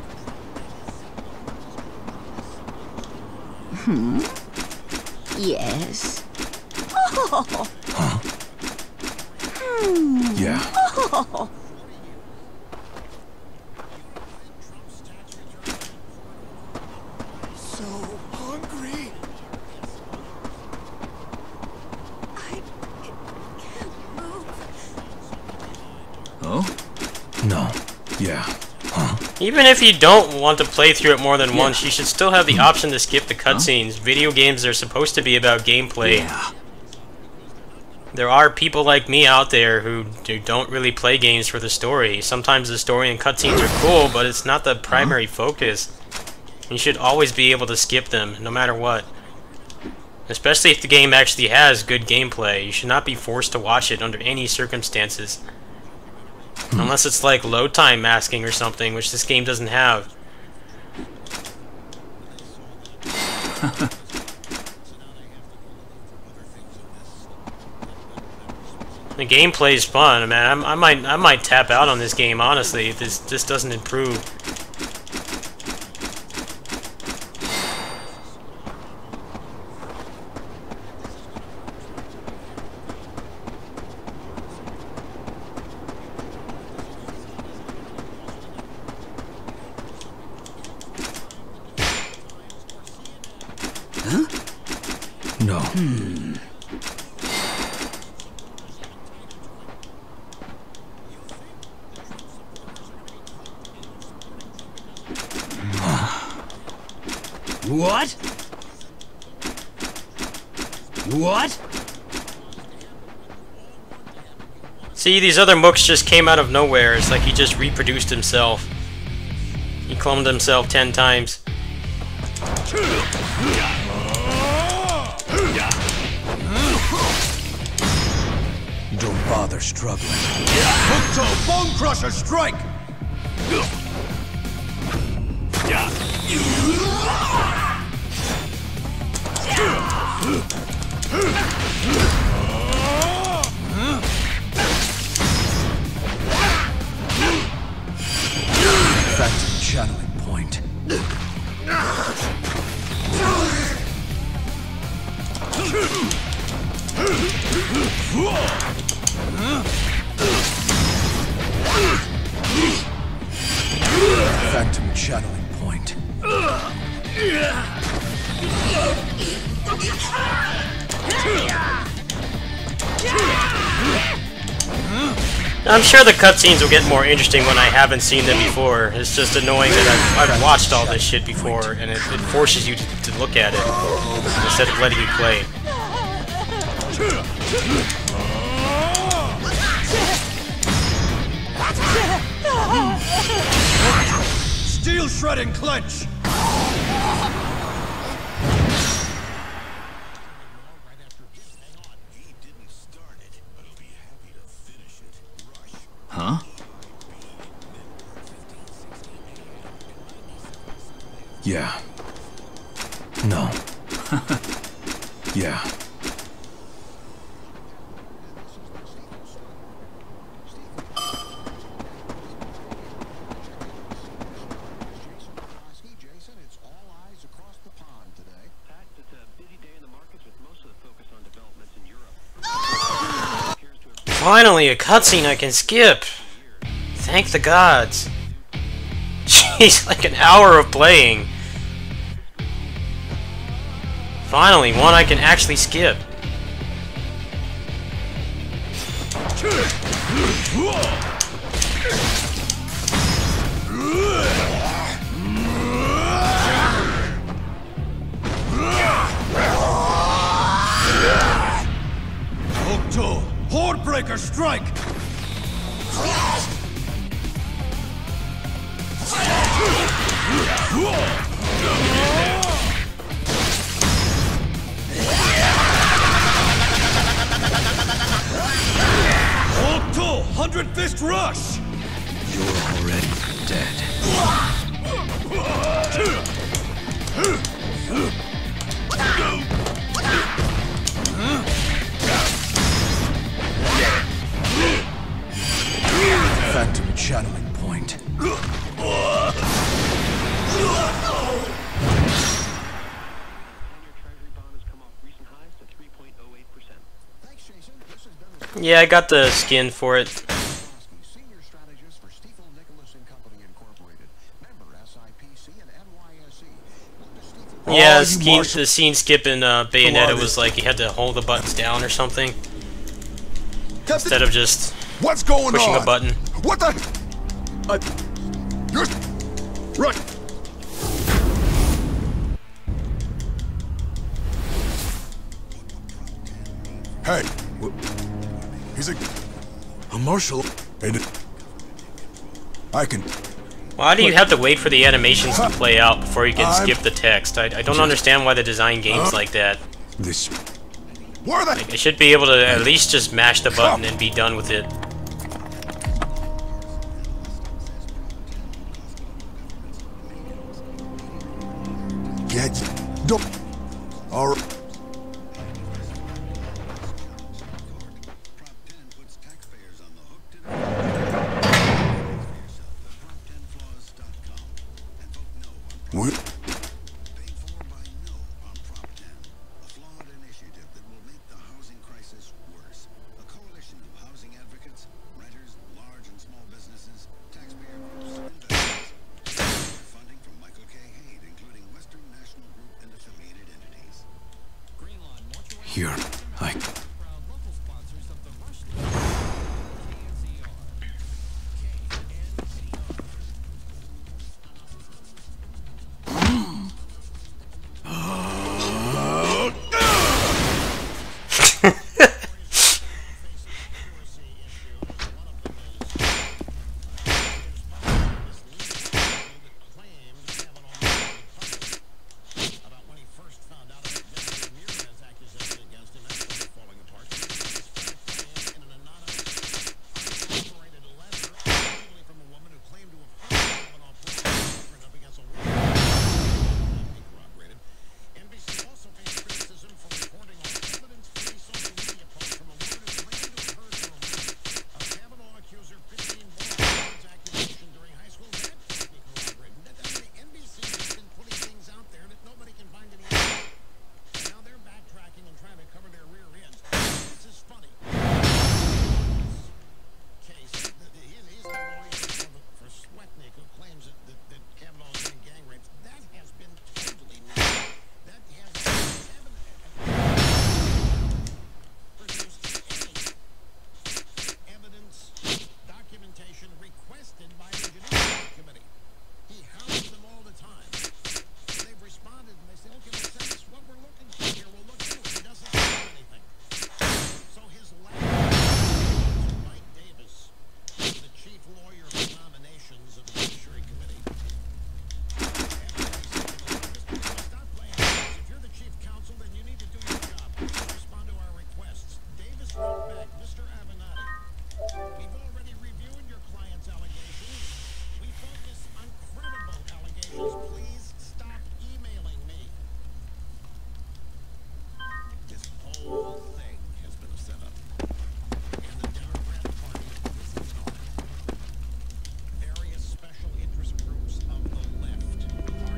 Yes. Yeah. So hungry. I can't move. Oh? No. Yeah. Even if you don't want to play through it more than once, you should still have the option to skip the cutscenes. Video games are supposed to be about gameplay. Yeah. There are people like me out there who don't really play games for the story. Sometimes the story and cutscenes are cool, but it's not the primary focus. You should always be able to skip them, no matter what. Especially if the game actually has good gameplay. You should not be forced to watch it under any circumstances. Unless it's like load time masking or something, which this game doesn't have. The gameplay is fun, man. I might tap out on this game, honestly, if this doesn't improve. No. What? What? See, these other mooks just came out of nowhere. It's like he just reproduced himself. He cloned himself 10 times. Don't bother struggling. Hooktoe Bone Crusher strike! Phantom channeling point. Phantom channeling point. I'm sure the cutscenes will get more interesting when I haven't seen them before. It's just annoying that I've watched all this shit before, and it forces you to look at it instead of letting you play. Steel shredding clench! Huh? Yeah. No. Yeah. Finally, a cutscene I can skip! Thank the gods. Jeez, like an hour of playing. Finally, one I can actually skip. Octo, Hordebreaker, strike! Octo, 100 Fist Rush! You're already dead. Factory channeling point. Yeah, I got the skin for it. Yeah, the scene skipping Bayonetta was like you had to hold the buttons down or something instead of just What's going pushing on? a button. What the? You're right. Hey, he's a marshal, and I can. Why do you have to wait for the animations to play out before you can skip the text? I don't understand why they design games like that. This. Where the? Like, I should be able to at least just mash the button and be done with it. Get. Don't. All right. What? Paid for by no on Prop 10, a flawed initiative that will make the housing crisis worse. A coalition of housing advocates, renters, large and small businesses, taxpayer groups, investors. Funding from Michael K. Haid, including Western National Group and affiliated entities. Here, I.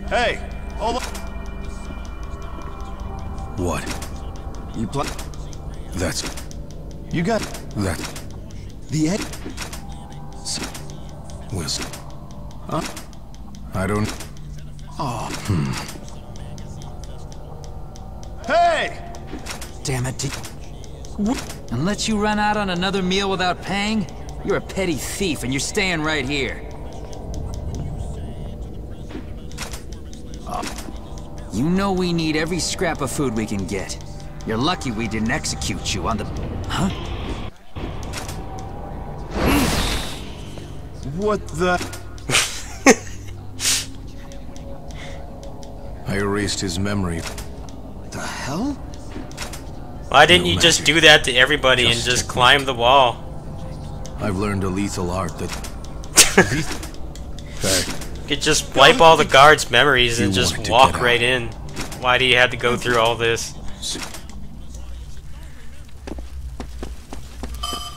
Hey, hold on. What? You play. That's. You got That. The egg... Wisdom. Huh? I don't... Oh. Hey! Damn it. And let you run out on another meal without paying? You're a petty thief and you're staying right here. You know we need every scrap of food we can get. You're lucky we didn't execute you on the... Huh? What the... I erased his memory. The hell? Why didn't you just do that to everybody and just climb the wall? I've learned a lethal art that... You could just wipe all the guards' memories and just walk right in. Why do you have to go through all this?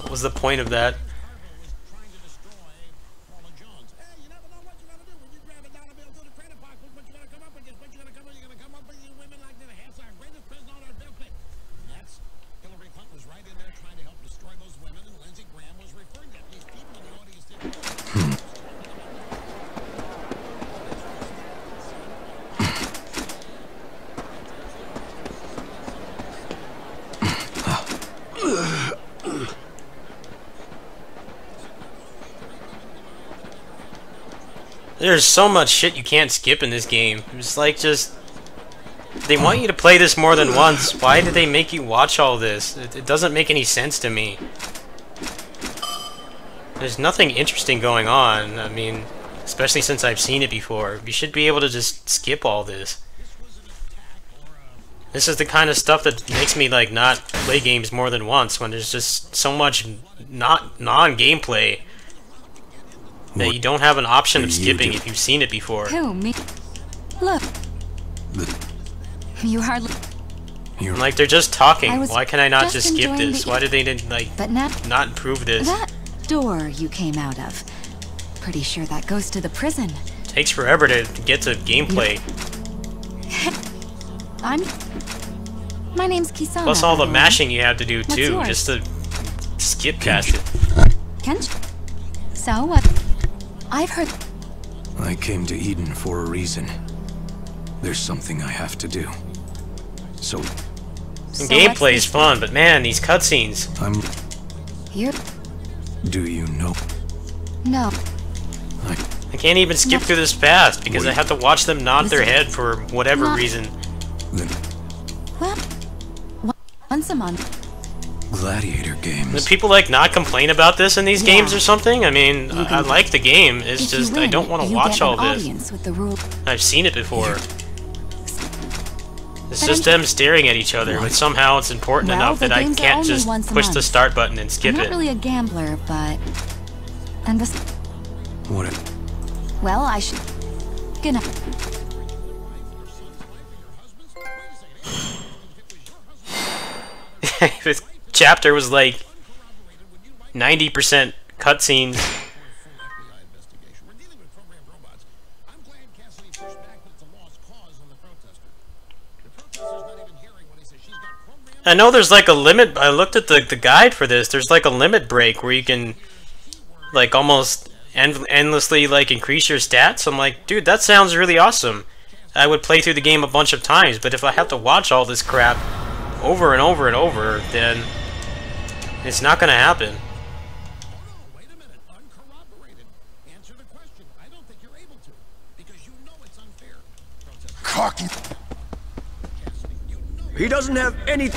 What was the point of that? There's so much shit you can't skip in this game. It's like just... They want you to play this more than once. Why do they make you watch all this? It doesn't make any sense to me. There's nothing interesting going on. I mean, especially since I've seen it before. You should be able to just skip all this. This is the kind of stuff that makes me like not play games more than once, when there's just so much non-gameplay that you don't have an option of skipping if you've seen it before. Who, me? Look. You hardly... Like, they're just talking. Why can I not just just skip enjoying this? the- Why did they like But now, not improve this? that door you came out of, pretty sure that goes to the prison. Takes forever to get to gameplay. My name's Kisana. Plus all the by the way. mashing you have to do What's too, yours? just to skip past it. Kenshiro. So what? I've heard... I came to Eden for a reason. There's something I have to do. So Gameplay's fun, but man, these cutscenes. You're... Do you know? No. I can't even skip through this fast because I have to watch them nod their head for whatever reason. Well, once a month. Gladiator games. Do people like not complain about this in these games or something? I mean, I like the game. It's just I don't want to watch all this. I've seen it before. It's just them staring at each other, but somehow it's important enough that I can't just push the start button and skip I'm not it. really a gambler, but... And this... What? Well, I should... Gonna... This chapter was like 90% cutscenes. I know there's like a limit. I looked at the guide for this. There's like a limit break where you can like almost endlessly like increase your stats. I'm like, dude, that sounds really awesome. I would play through the game a bunch of times, but if I have to watch all this crap over and over and over, then it's not gonna happen. Cocky. He doesn't have any...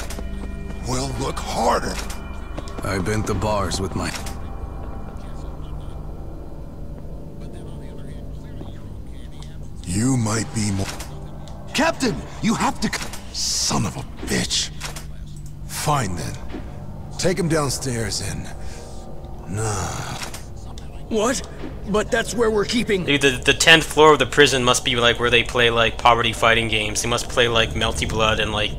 Well, look harder. I bent the bars with my... You might be more... Captain, you have to... Son of a bitch. Fine then. Take him downstairs and... Nah. What? But that's where we're keeping... Dude, the 10th floor of the prison must be like where they play like poverty fighting games. They must play like Melty Blood and like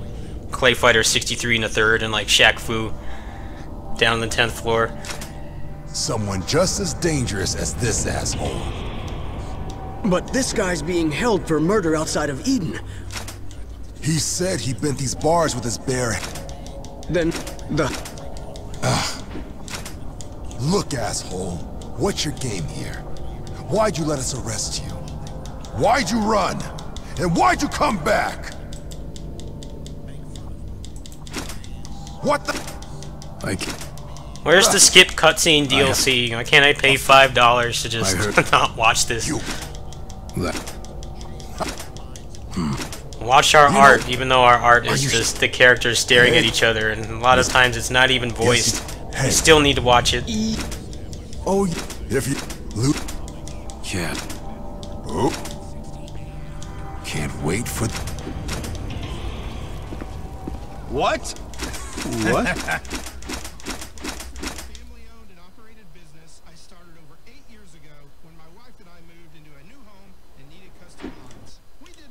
Clay Fighter 63 and a third and like Shaq Fu down on the 10th floor. Someone just as dangerous as this asshole. But this guy's being held for murder outside of Eden. He said he bent these bars with his bare... Then the... Look, asshole. What's your game here? Why'd you let us arrest you? Why'd you run? And why'd you come back? What the? Where's the skip cutscene DLC? Why can't I pay $5 to just not watch this? Watch our art, even though our art is just the characters staring at each other, and a lot of times it's not even voiced. You still need to watch it. Oh, if you... Yeah. Oh. Can't wait for... What? What? Family-owned and operated business I started over 8 years ago when my wife and I moved into a new home and needed custom lines. We did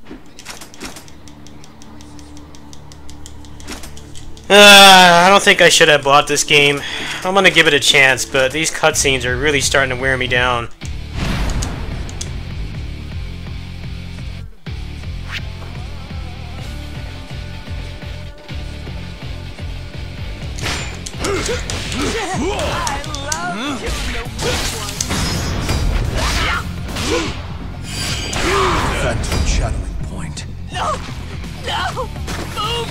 I don't think I should have bought this game. I'm gonna give it a chance, but these cutscenes are really starting to wear me down. Phantom channeling point. No! No! Move!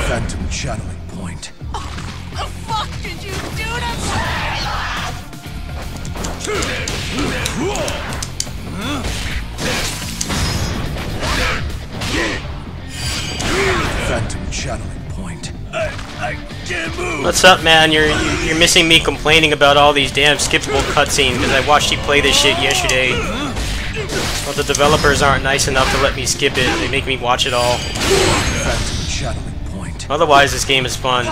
Phantom channeling point. The fuck did you do to Phantom channeling point. I can't move! What's up, man? You're missing me complaining about all these damn skippable cutscenes because I watched you play this shit yesterday. But the developers aren't nice enough to let me skip it. They make me watch it all. Phantom channeling point. Otherwise, this game is fun.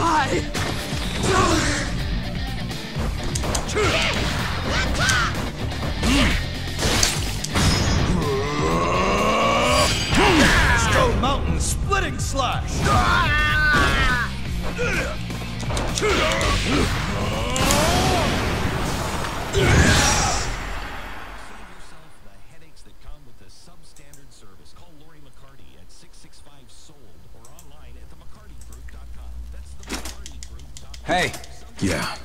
Stone Mountain splitting slash! Hey. Yeah.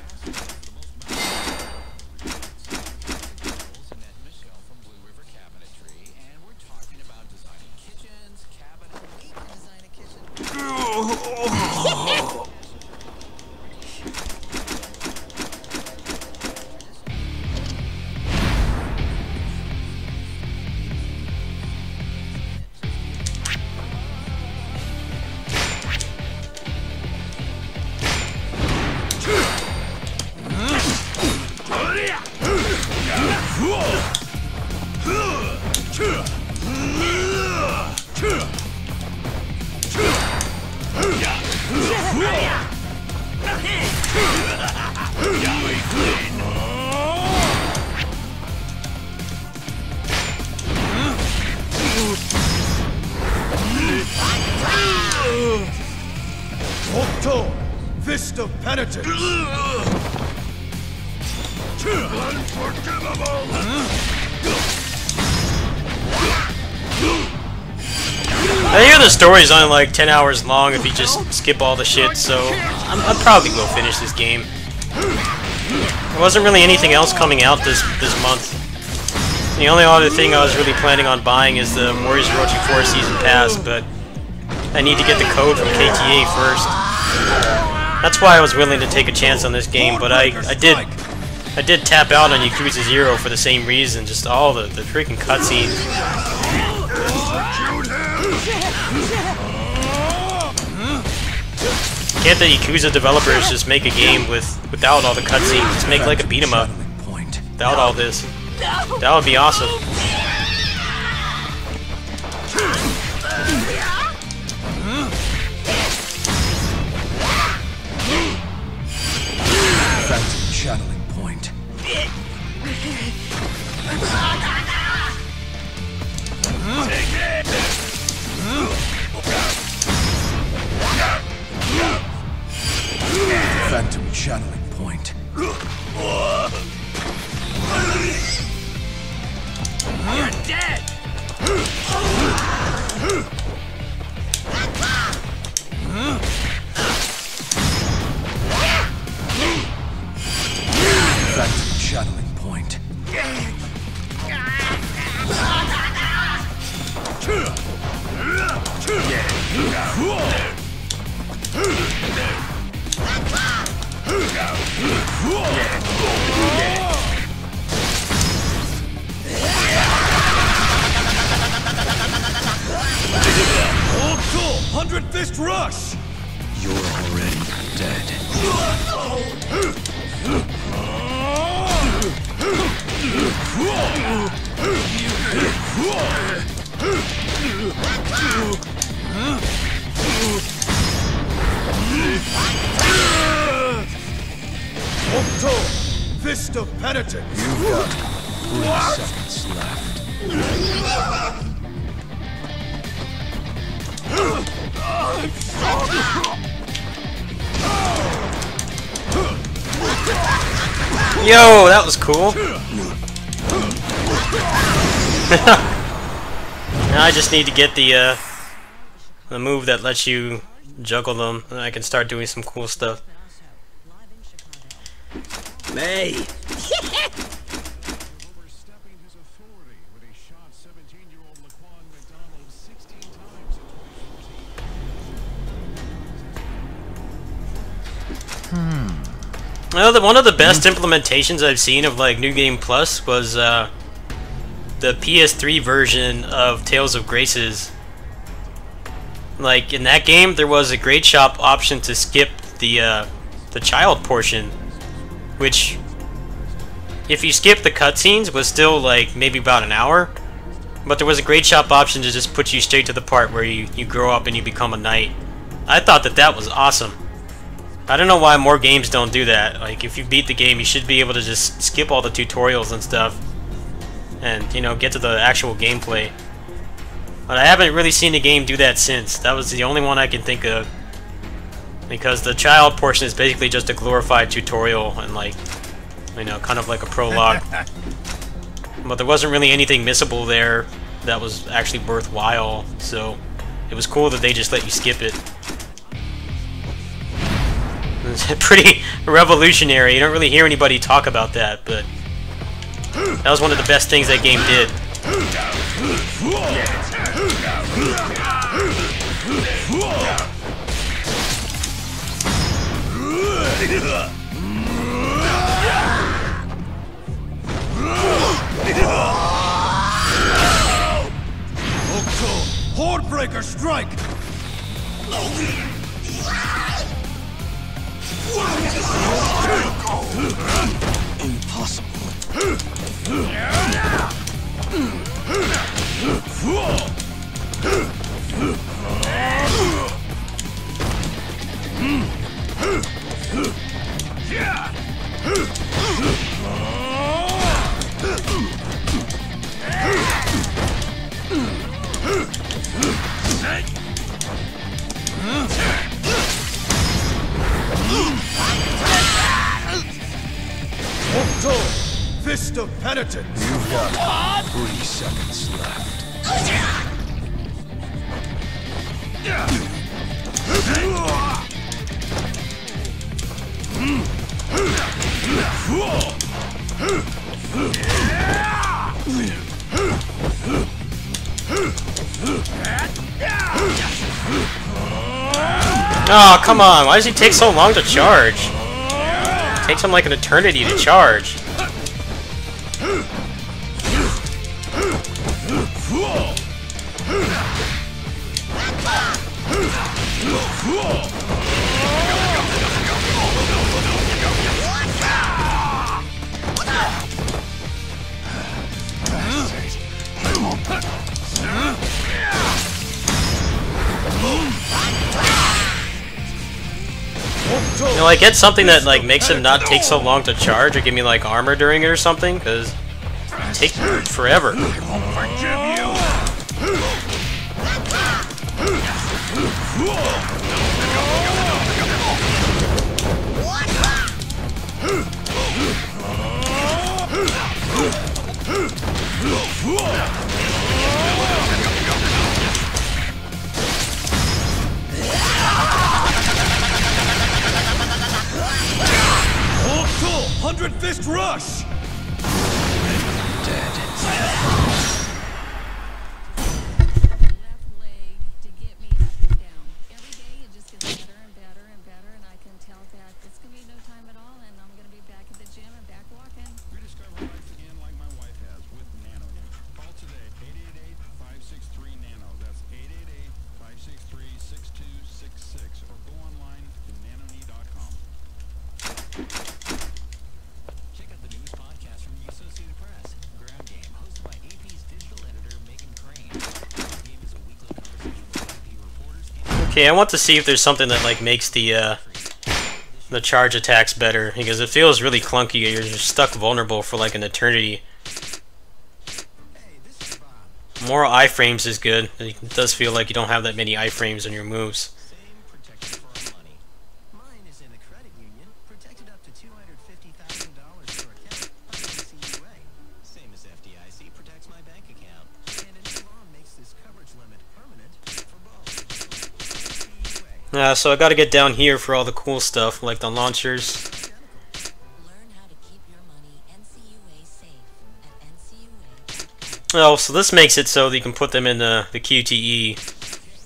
Octo! Fist of Penitence! I hear the story's only like 10 hours long if you just skip all the shit, so I'd probably go finish this game. There wasn't really anything else coming out this month. The only other thing I was really planning on buying is the Warriors Orochi 4 Season Pass, but I need to get the code from KTA first. That's why I was willing to take a chance on this game, but I did tap out on Yakuza 0 for the same reason, just all the freaking cutscenes. Can't the Yakuza developers just make a game without all the cutscenes? Just make like a beat 'em up without all this. That would be awesome. Phantom channeling point. Phantom channeling point. You're dead! foreshadowing point. Hundred Fist Rush! You're already dead. Octo! Fist of Penitence! You've got 3 seconds left. Yo, that was cool. Now I just need to get the move that lets you juggle them, and I can start doing some cool stuff. May! Well, one of the best implementations I've seen of like New Game Plus was the PS3 version of Tales of Graces. Like in that game, there was a Great Shop option to skip the child portion, which, if you skip the cutscenes, was still like maybe about an hour. But there was a Great Shop option to just put you straight to the part where you grow up and you become a knight. I thought that was awesome. I don't know why more games don't do that. Like, if you beat the game, you should be able to just skip all the tutorials and stuff and, you know, get to the actual gameplay. But I haven't really seen a game do that since. That was the only one I can think of. Because the child portion is basically just a glorified tutorial and, like, you know, kind of like a prologue. But there wasn't really anything missable there that was actually worthwhile, so it was cool that they just let you skip it. It's pretty revolutionary. You don't really hear anybody talk about that, but that was one of the best things that game did. Hordebreaker strike! Impossible. Octo! Fist of Penitence! You've got 3 seconds left. Oh, come on. Why does he take so long to charge? It takes him like an eternity to charge. You know, like, get something that like makes him not take so long to charge, or give me like armor during it or something, because it takes forever. Hundred Fist Rush! Okay, I want to see if there's something that like makes the charge attacks better, because it feels really clunky. You're just stuck vulnerable for like an eternity. More iframes is good. It does feel like you don't have that many iframes on your moves. So I gotta get down here for all the cool stuff, like the launchers. Oh, so this makes it so that you can put them in the QTE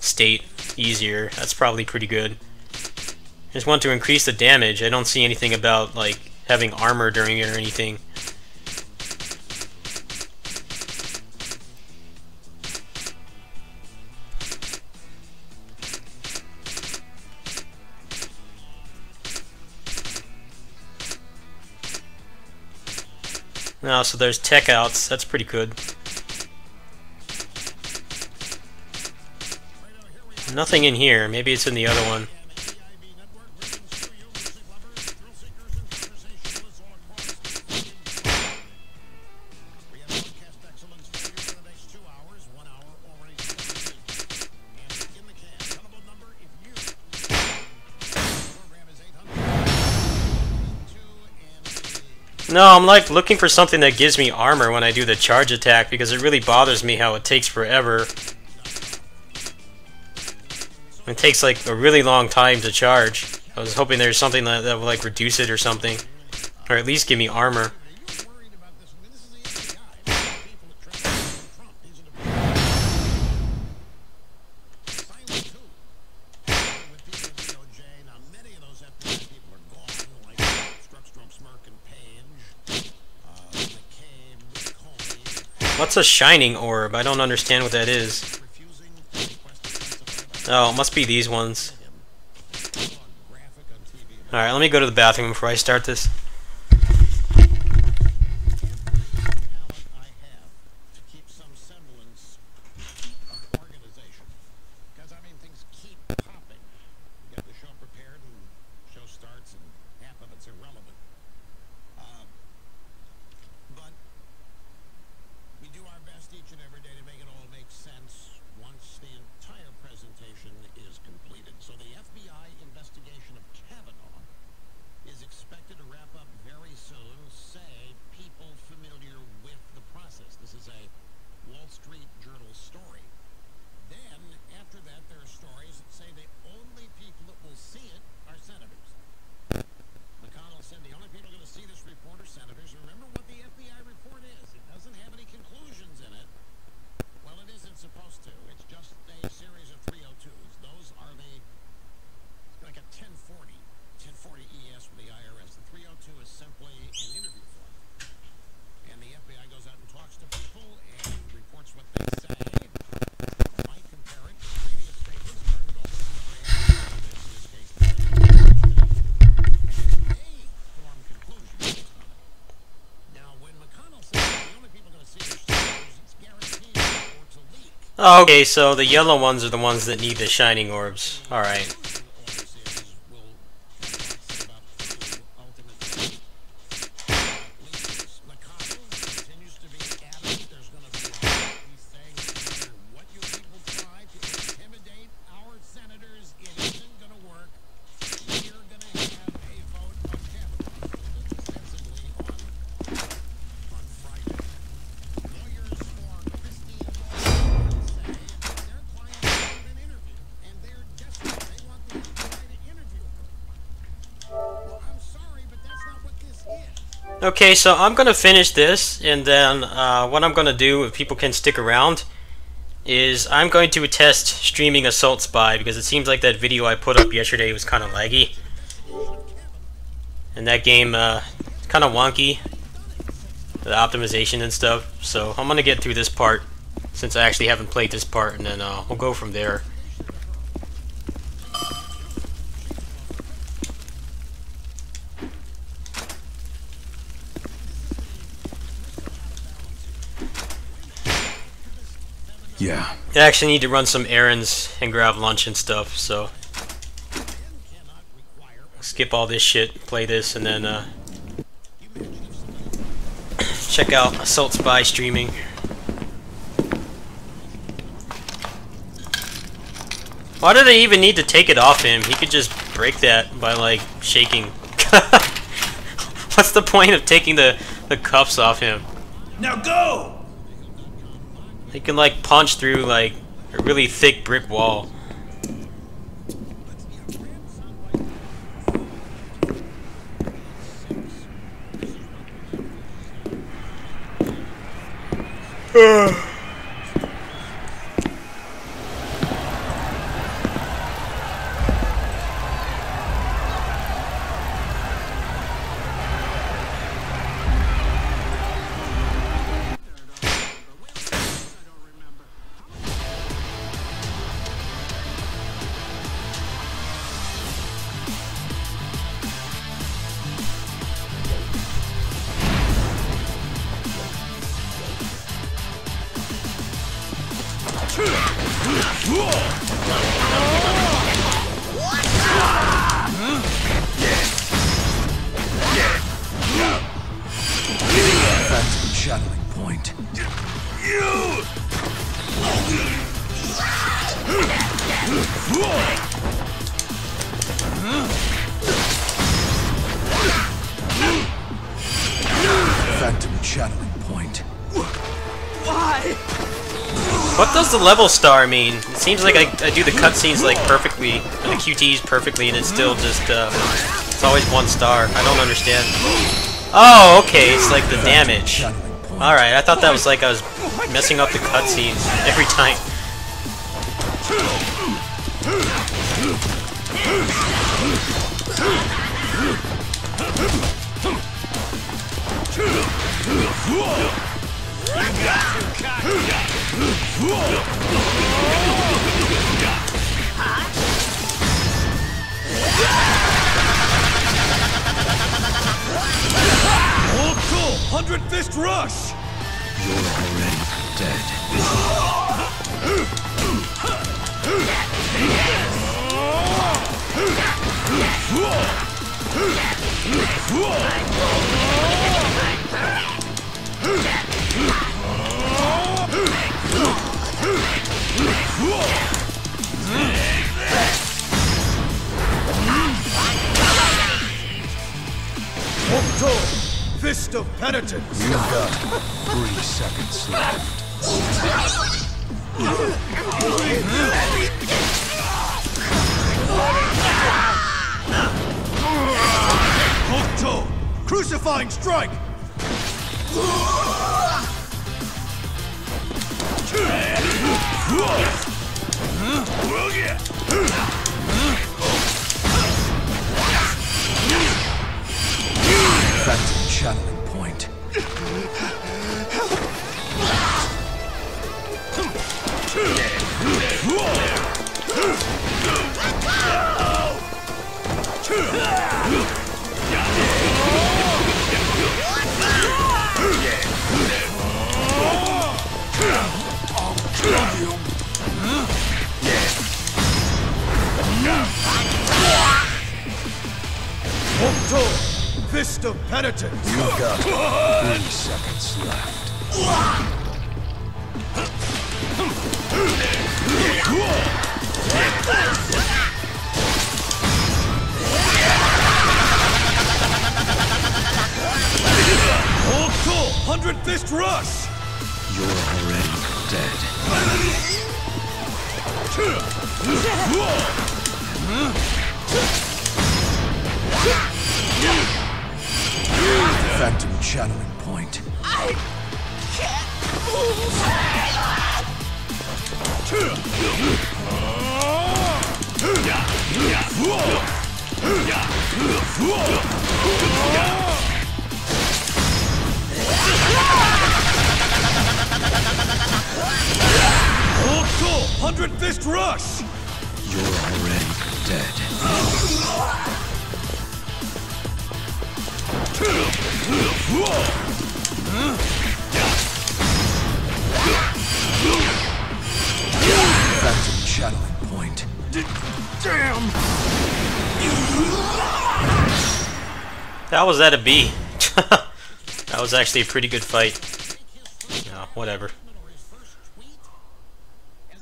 state easier. That's probably pretty good. I just want to increase the damage. I don't see anything about like having armor during it or anything. So there's tech outs. That's pretty good. Nothing in here. Maybe it's in the other one. No, I'm like looking for something that gives me armor when I do the charge attack, because it really bothers me how it takes forever. It takes like a really long time to charge. I was hoping there's something that would like reduce it or something, or at least give me armor. What's a shining orb? I don't understand what that is. Oh, it must be these ones. Alright, let me go to the bathroom before I start this. Okay, so the yellow ones are the ones that need the shining orbs. Alright. Okay, so I'm gonna finish this, and then what I'm gonna do, if people can stick around, is I'm going to test streaming Assault Spy, because it seems like that video I put up yesterday was kind of laggy, and that game kind of wonky, the optimization and stuff. So I'm gonna get through this part, since I actually haven't played this part, and then we'll go from there. Yeah. I actually need to run some errands and grab lunch and stuff, so skip all this shit, play this, and then check out Assault Spy streaming. Why do they even need to take it off him? He could just break that by, like, shaking. What's the point of taking the cuffs off him? Now go! He can, like, punch through, like, a really thick brick wall. Channeling point. Phantom channeling point. Why? What does the level star mean? It seems like I do the cutscenes like perfectly, or the QTs perfectly, and it's still just it's always 1 star. I don't understand. Oh, okay, it's like the damage. Alright, I thought that was like I was messing up the cutscenes every time. Hold cool! 100 Fist Rush! You're already dead. Hokuto! Fist of Penitence! You've got 3 seconds left. Hokuto! Crucifying Strike! Phantom channeling point. Hokuto! Fist of Penitence! You've got 3 seconds left. Hold cool! 100 Fist Rush! You're already dead. Phantom channeling point. I can't move. Hold cool! 100 Fist Rush! You're already dead. That was at a B. That was actually a pretty good fight. No, whatever.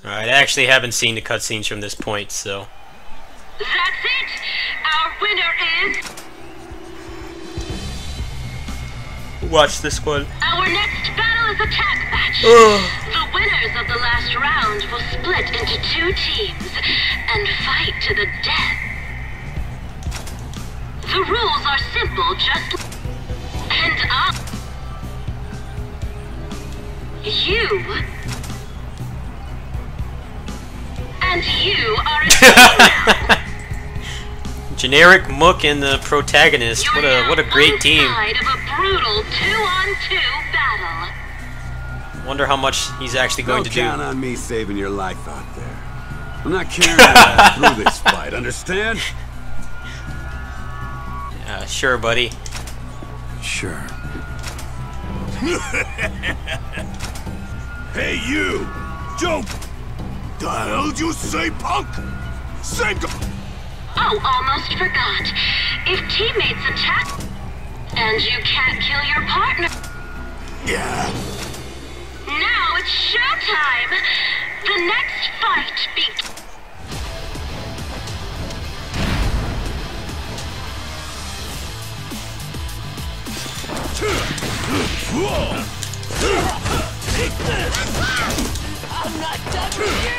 Alright, I actually haven't seen the cutscenes from this point, so... That's it! Our winner is... Watch this one. Our next battle is a tag match. The winners of the last round will split into 2 teams and fight to the death. The rules are simple, just... And you... And you are a Generic Mook and the protagonist. What a great team. of a brutal 2-on-2 battle. Wonder how much he's actually going to do. Don't count on me saving your life out there. I'm not carrying you out through this fight, understand? Sure, buddy. Sure. Hey, you! Joe! The hell you say, punk? Say go- Oh, almost forgot. If teammates attack and you can't kill your partner... Yeah. Now it's showtime! The next fight begins... Take this! I'm not done with you!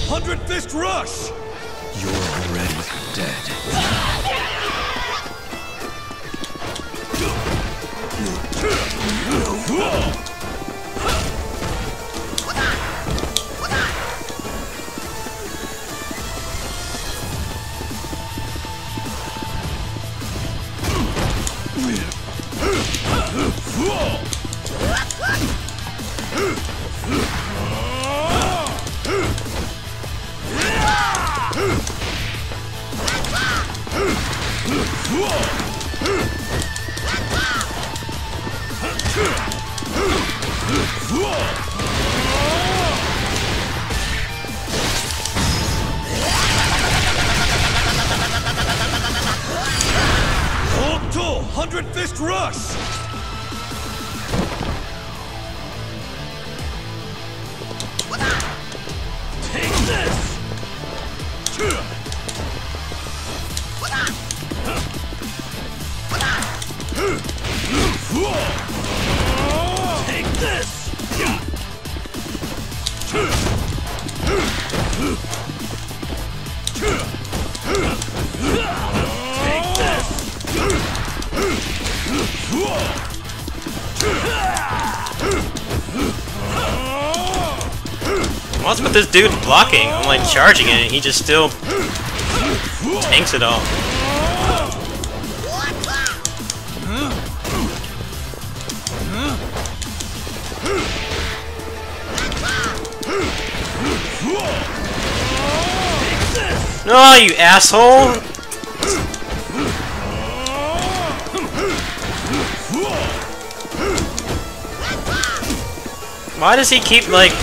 Hundred Fist Rush! You're already dead. Hundred Fist Rush! Take this! Take this! Take this! What's with this dude blocking? I'm like charging it and he just still tanks it all. No, you asshole! Why does he keep, like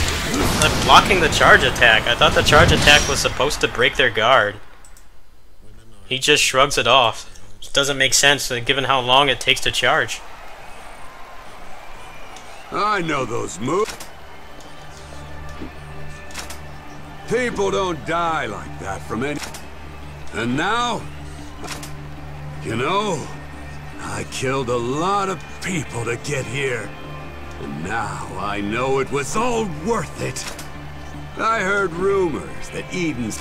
blocking the charge attack? I thought the charge attack was supposed to break their guard. He just shrugs it off. It doesn't make sense, given how long it takes to charge. I know those moves. People don't die like that from any... And now... You know, I killed a lot of people to get here. And now I know it was all worth it. I heard rumors that Eden's...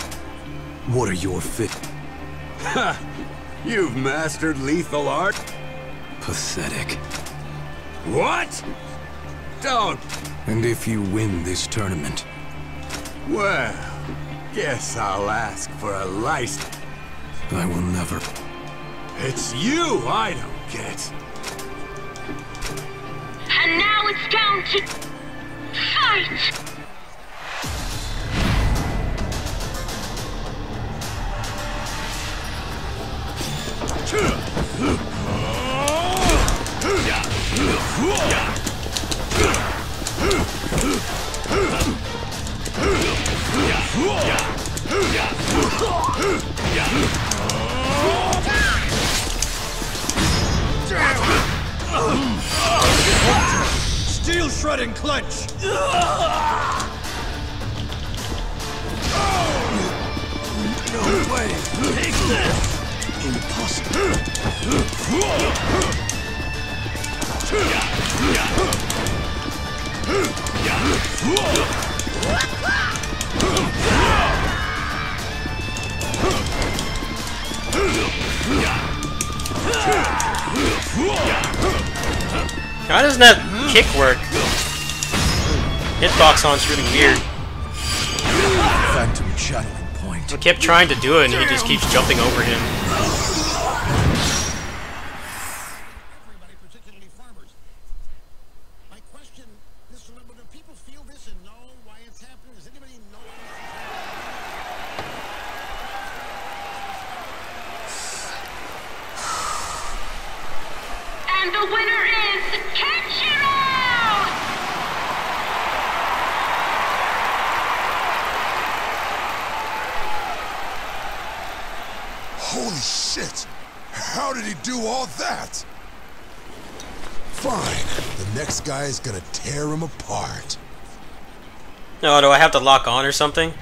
What are your fit? Ha! You've mastered lethal art? Pathetic. What? Don't... And if you win this tournament? Well, guess I'll ask for a license. I will never. It's you I don't get. now it's down to fight! Steel shredding clench! No way! Take this! Impossible! How doesn't that kick work? Hitbox on's really weird. Phantom channeling point. I kept trying to do it and he just keeps jumping over him. Everybody, particularly farmers. My question is, do people feel this and know why it's happening? Does anybody know why this is happening? And the winner is Kenshiro! Holy shit! How did he do all that? Fine. The next guy is gonna tear him apart. No, do I have to lock on or something?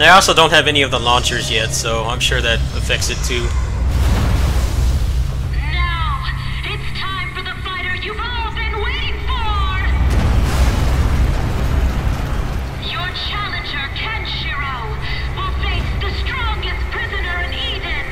I also don't have any of the launchers yet, so I'm sure that affects it too. Now, it's time for the fighter you've all been waiting for! Your challenger, Kenshiro, will face the strongest prisoner in Eden!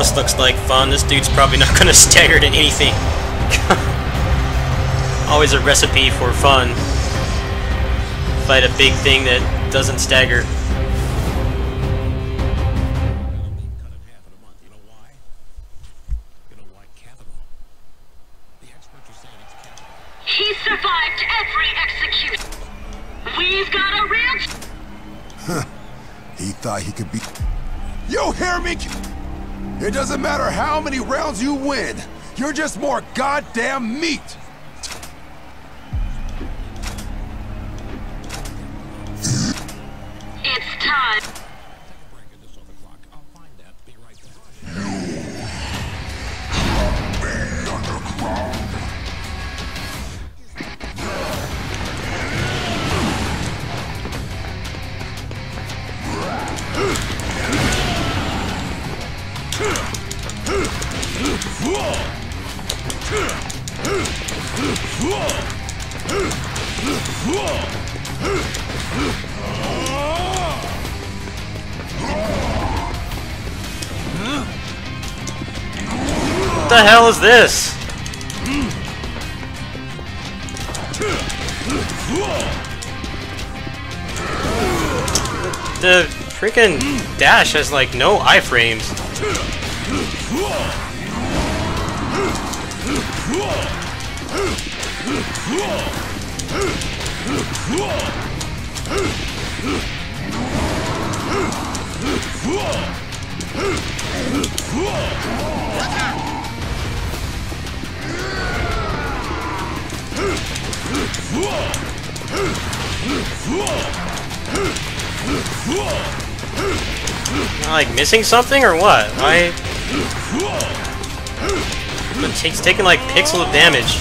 This looks like fun. This dude's probably not gonna stagger to anything. Always a recipe for fun. Fight a big thing that doesn't stagger. He survived every execution. We've got a real... Huh. He thought he could be... You hear me? It doesn't matter how many rounds you win. You're just more goddamn meat. It's time. What the hell is this? The freaking dash has like no iframes. Am I like missing something or what? but he's taking like pixel of damage.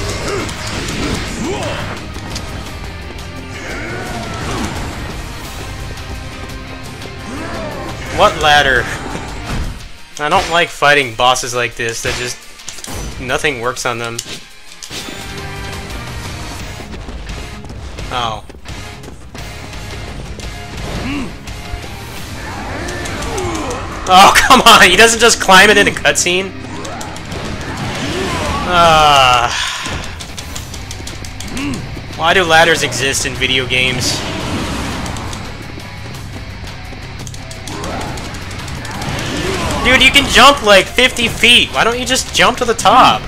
What ladder? I don't like fighting bosses like this that just nothing works on them. Oh. Oh, come on! He doesn't just climb it in a cutscene? Why do ladders exist in video games? Dude, you can jump like 50 feet. Why don't you just jump to the top?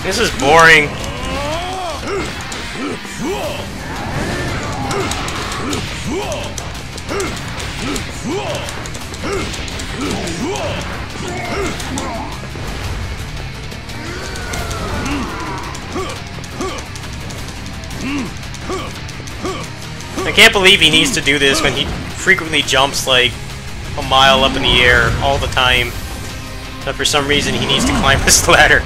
This is boring. I can't believe he needs to do this when he frequently jumps like a mile up in the air all the time. But for some reason he needs to climb this ladder.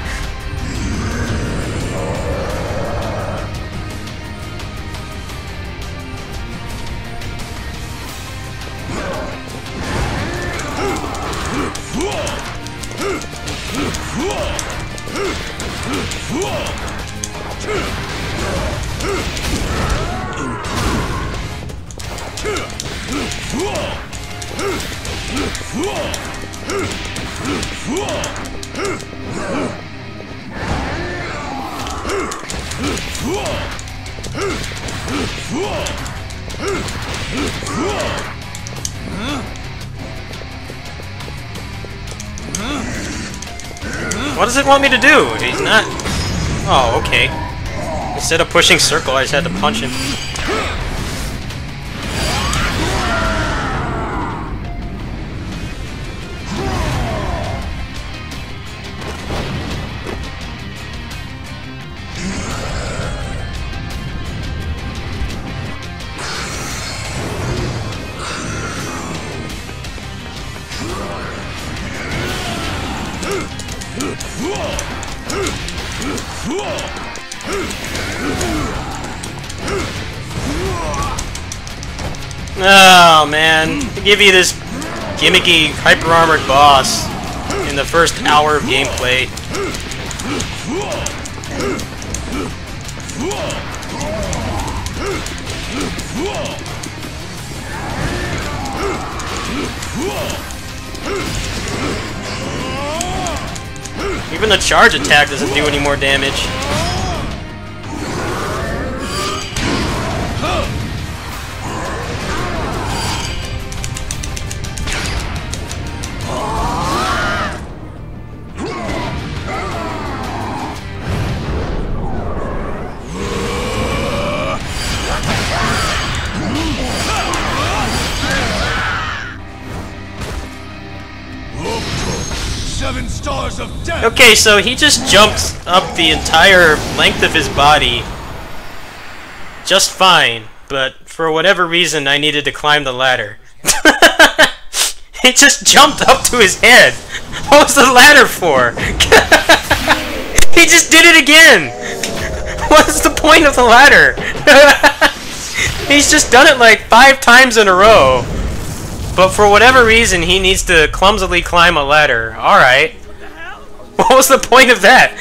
What does it want me to do? He's not... Oh, okay. Instead of pushing circle, I just had to punch him. Oh man, they give you this gimmicky hyper-armored boss in the first hour of gameplay. Even the charge attack doesn't do any more damage. Okay, so he just jumped up the entire length of his body just fine, but for whatever reason I needed to climb the ladder. He just jumped up to his head. What was the ladder for? He just did it again! What's the point of the ladder? He's just done it like 5 times in a row. But for whatever reason, he needs to clumsily climb a ladder. Alright. What was the point of that?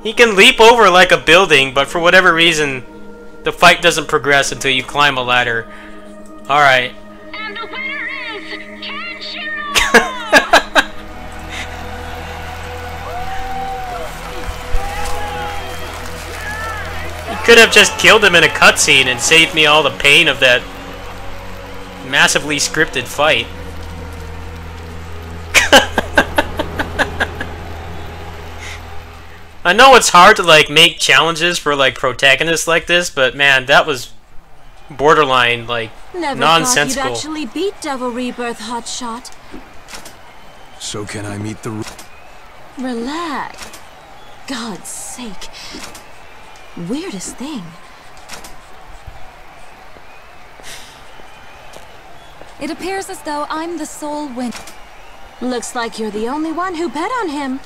He can leap over like a building, but for whatever reason, the fight doesn't progress until you climb a ladder. Alright. And the winner is Kenshiro! You could have just killed him in a cutscene and saved me all the pain of that massively scripted fight. I know it's hard to like make challenges for like protagonists like this, but man, that was borderline like Never nonsensical. thought you'd actually beat Devil Rebirth, Hotshot. So can I meet the... Relax. God's sake. Weirdest thing. It appears as though I'm the sole winner. Looks like you're the only one who bet on him.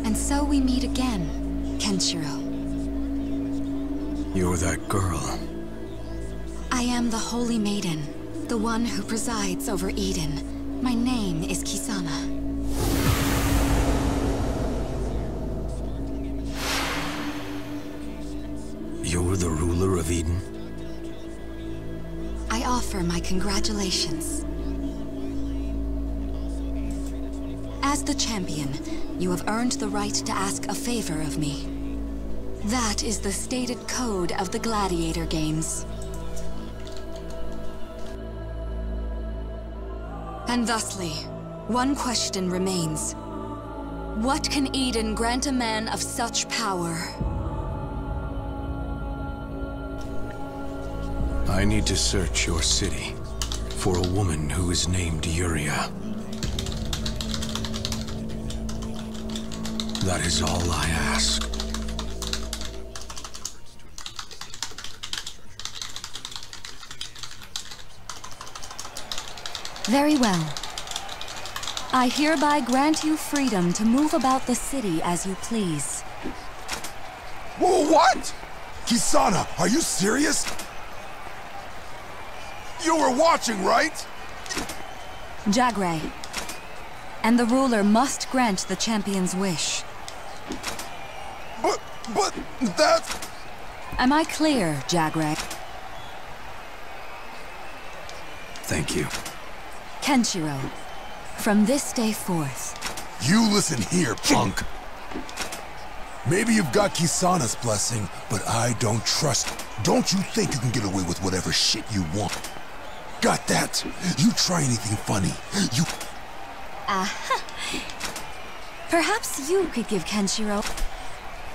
And so we meet again, Kenshiro. You're that girl. I am the Holy Maiden, the one who presides over Eden. My name is Kisana. You're the ruler of Eden? I offer my congratulations. As the champion, you have earned the right to ask a favor of me. That is the stated code of the Gladiator Games. And thusly, one question remains. What can Eden grant a man of such power? I need to search your city for a woman who is named Yuria. That is all I ask. Very well. I hereby grant you freedom to move about the city as you please. Whoa, what? Kisana, are you serious? You were watching, right? Jagre. And the ruler must grant the champion's wish. But that... Am I clear, Jagre? Thank you. Kenshiro, from this day forth... You listen here, punk. Maybe you've got Kisana's blessing, but I don't trust. Don't you think you can get away with whatever shit you want? Got that? You try anything funny, you... Aha! Perhaps you could give Kenshiro...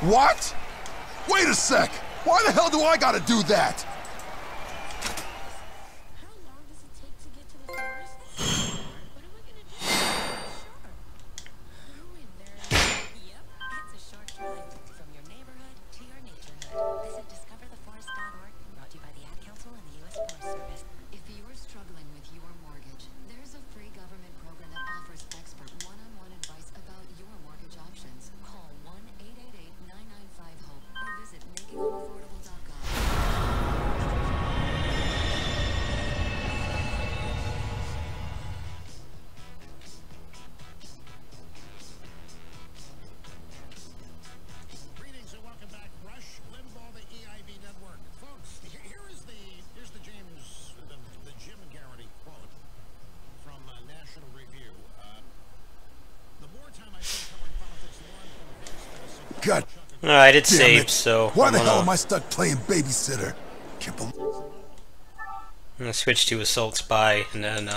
What? Wait a sec! Why the hell do I gotta do that? God. Alright, it's saved, so why the hell am I stuck playing babysitter? I'm gonna switch to Assault Spy, and then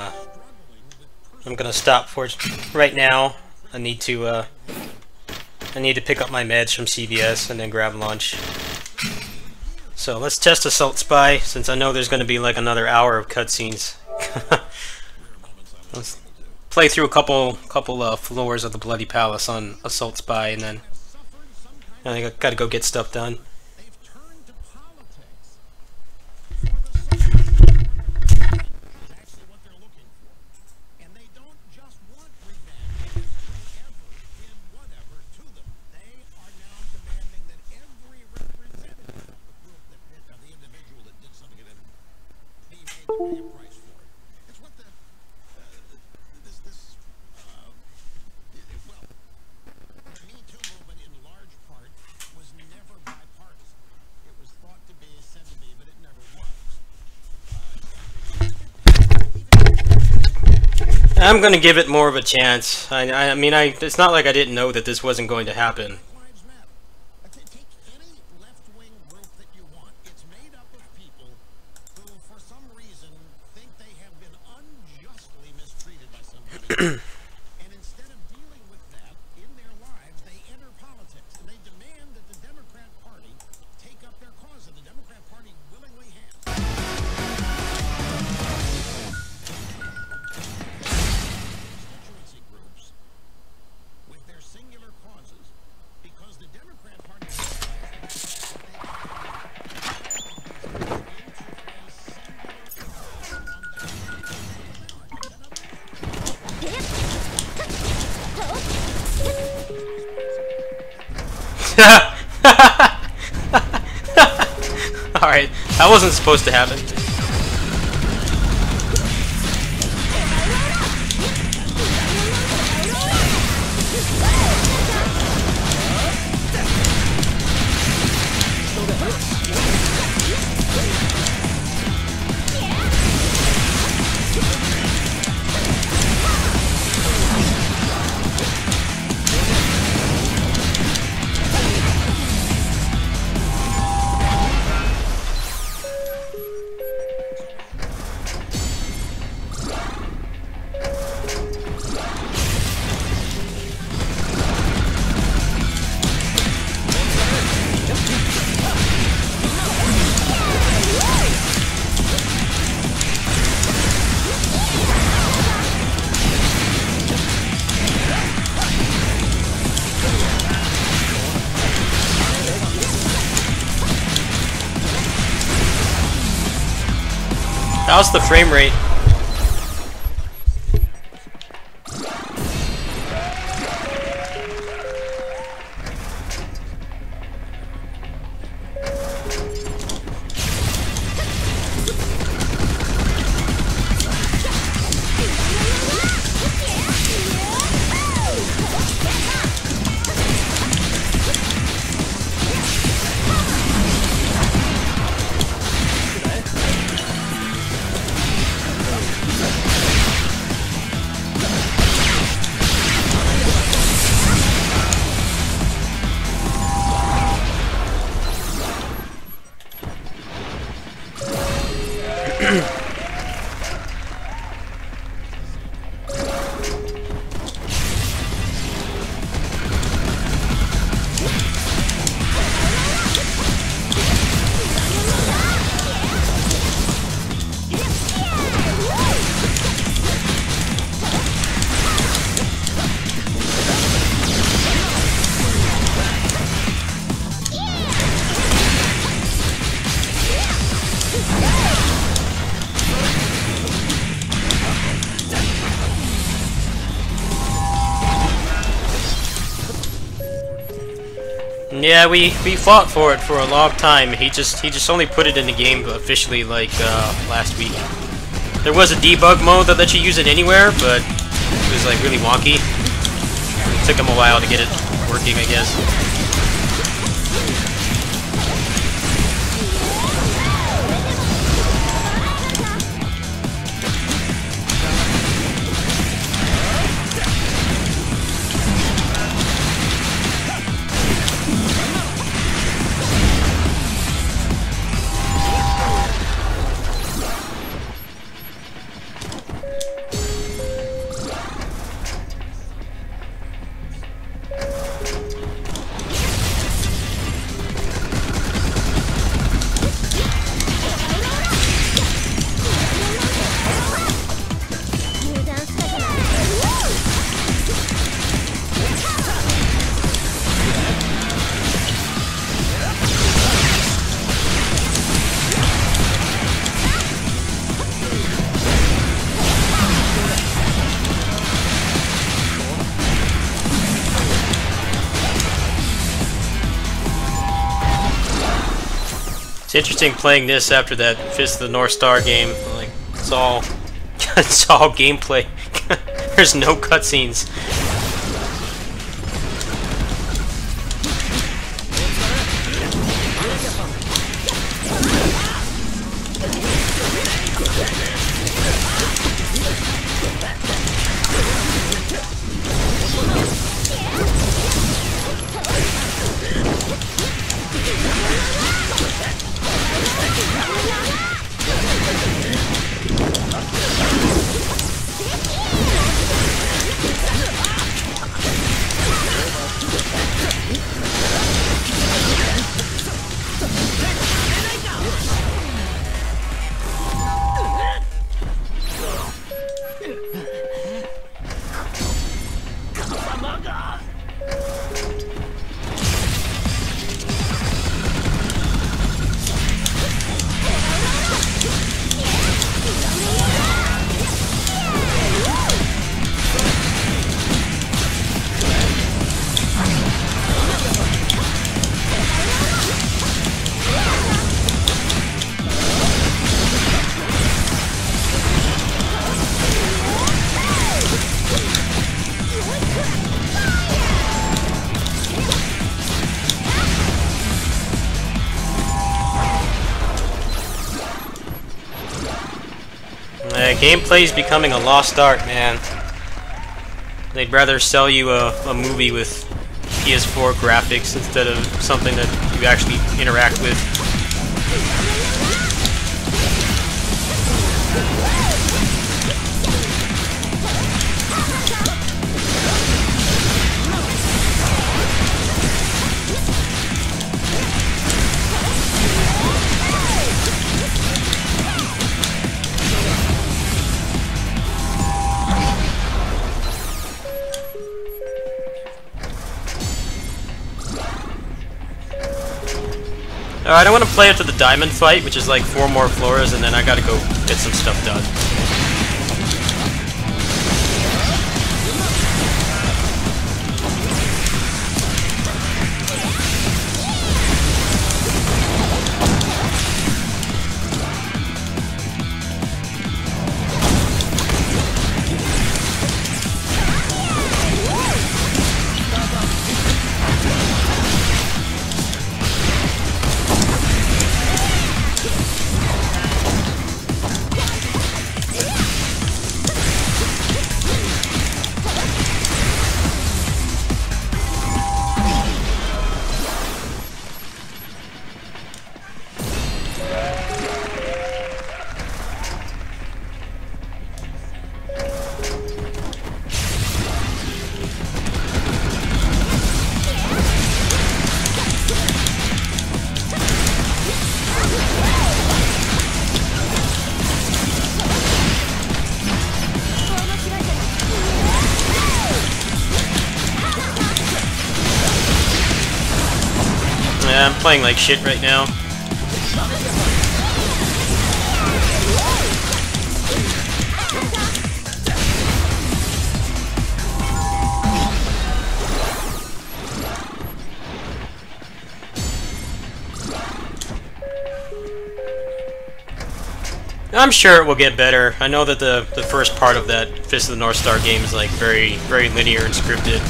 I'm gonna stop for right now. I need to pick up my meds from CVS and then grab lunch. So let's test Assault Spy, since I know there's gonna be like another hour of cutscenes. Let's play through a couple floors of the Bloody Palace on Assault Spy, and then I gotta go get stuff done. I'm gonna give it more of a chance. I mean, it's not like I didn't know that this wasn't going to happen. And instead of dealing with that in their lives, they enter politics and they demand that the Democrat Party take up their cause, and the Democrat Party willingly has. Constituency groups with their singular causes, because the Democrat Party Alright, that wasn't supposed to happen. How's the frame rate? Yeah, we fought for it for a long time. He just only put it in the game officially like last week. There was a debug mode that let you use it anywhere, but it was like really wonky. It took him a while to get it working, I guess. It's interesting playing this after that Fist of the North Star game. Like, it's all gameplay. There's no cutscenes. gameplay's becoming a lost art, man. They'd rather sell you a movie with PS4 graphics instead of something that you actually interact with. Alright, I want to play up to the diamond fight, which is like 4 more floors, and then I gotta go get some stuff done. Yeah, I'm playing like shit right now. I'm sure it will get better. I know that the first part of that Fist of the North Star game is like very linear and scripted.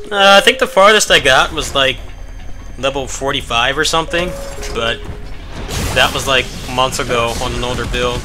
I think the farthest I got was like level 45 or something, but that was like months ago on an older build.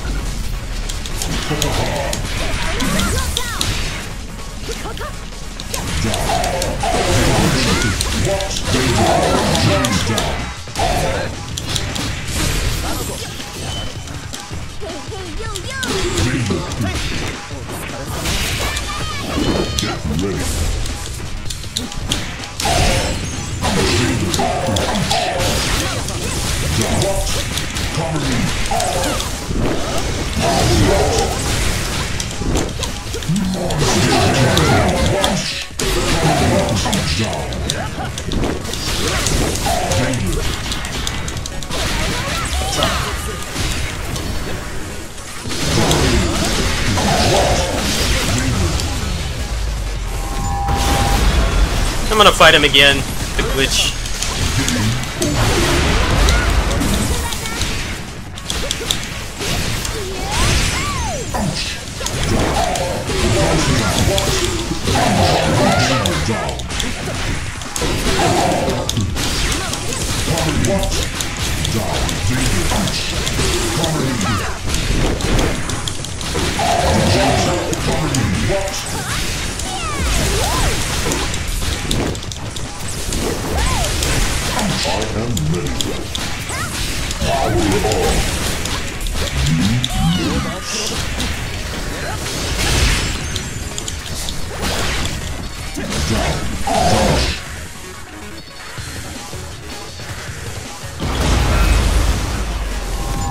I'm gonna fight him again, the glitch.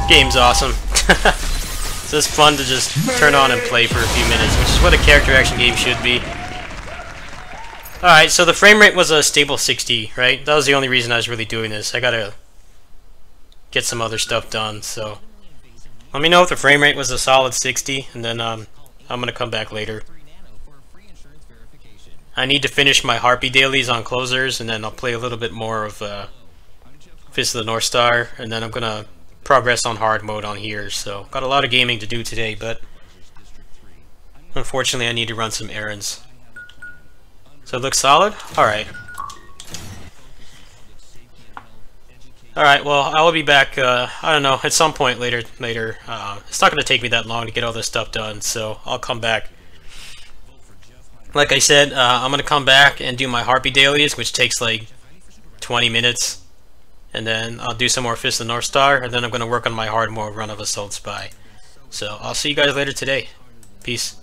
Game's awesome. It's just fun to just turn on and play for a few minutes, which is what a character action game should be. Alright, so the frame rate was a stable 60, right? That was the only reason I was really doing this. I gotta get some other stuff done, so let me know if the frame rate was a solid 60, and then I'm gonna come back later. I need to finish my Harpy dailies on closers, and then I'll play a little bit more of Fist of the North Star, and then I'm gonna progress on hard mode on here. So got a lot of gaming to do today, but unfortunately I need to run some errands. So it looks solid? Alright. Alright, well, I will be back, I don't know, at some point later. It's not going to take me that long to get all this stuff done, so I'll come back. Like I said, I'm going to come back and do my Harpy dailies, which takes like 20 minutes. And then I'll do some more Fist of the North Star, and then I'm going to work on my hard mode run of Assault Spy. So I'll see you guys later today. Peace.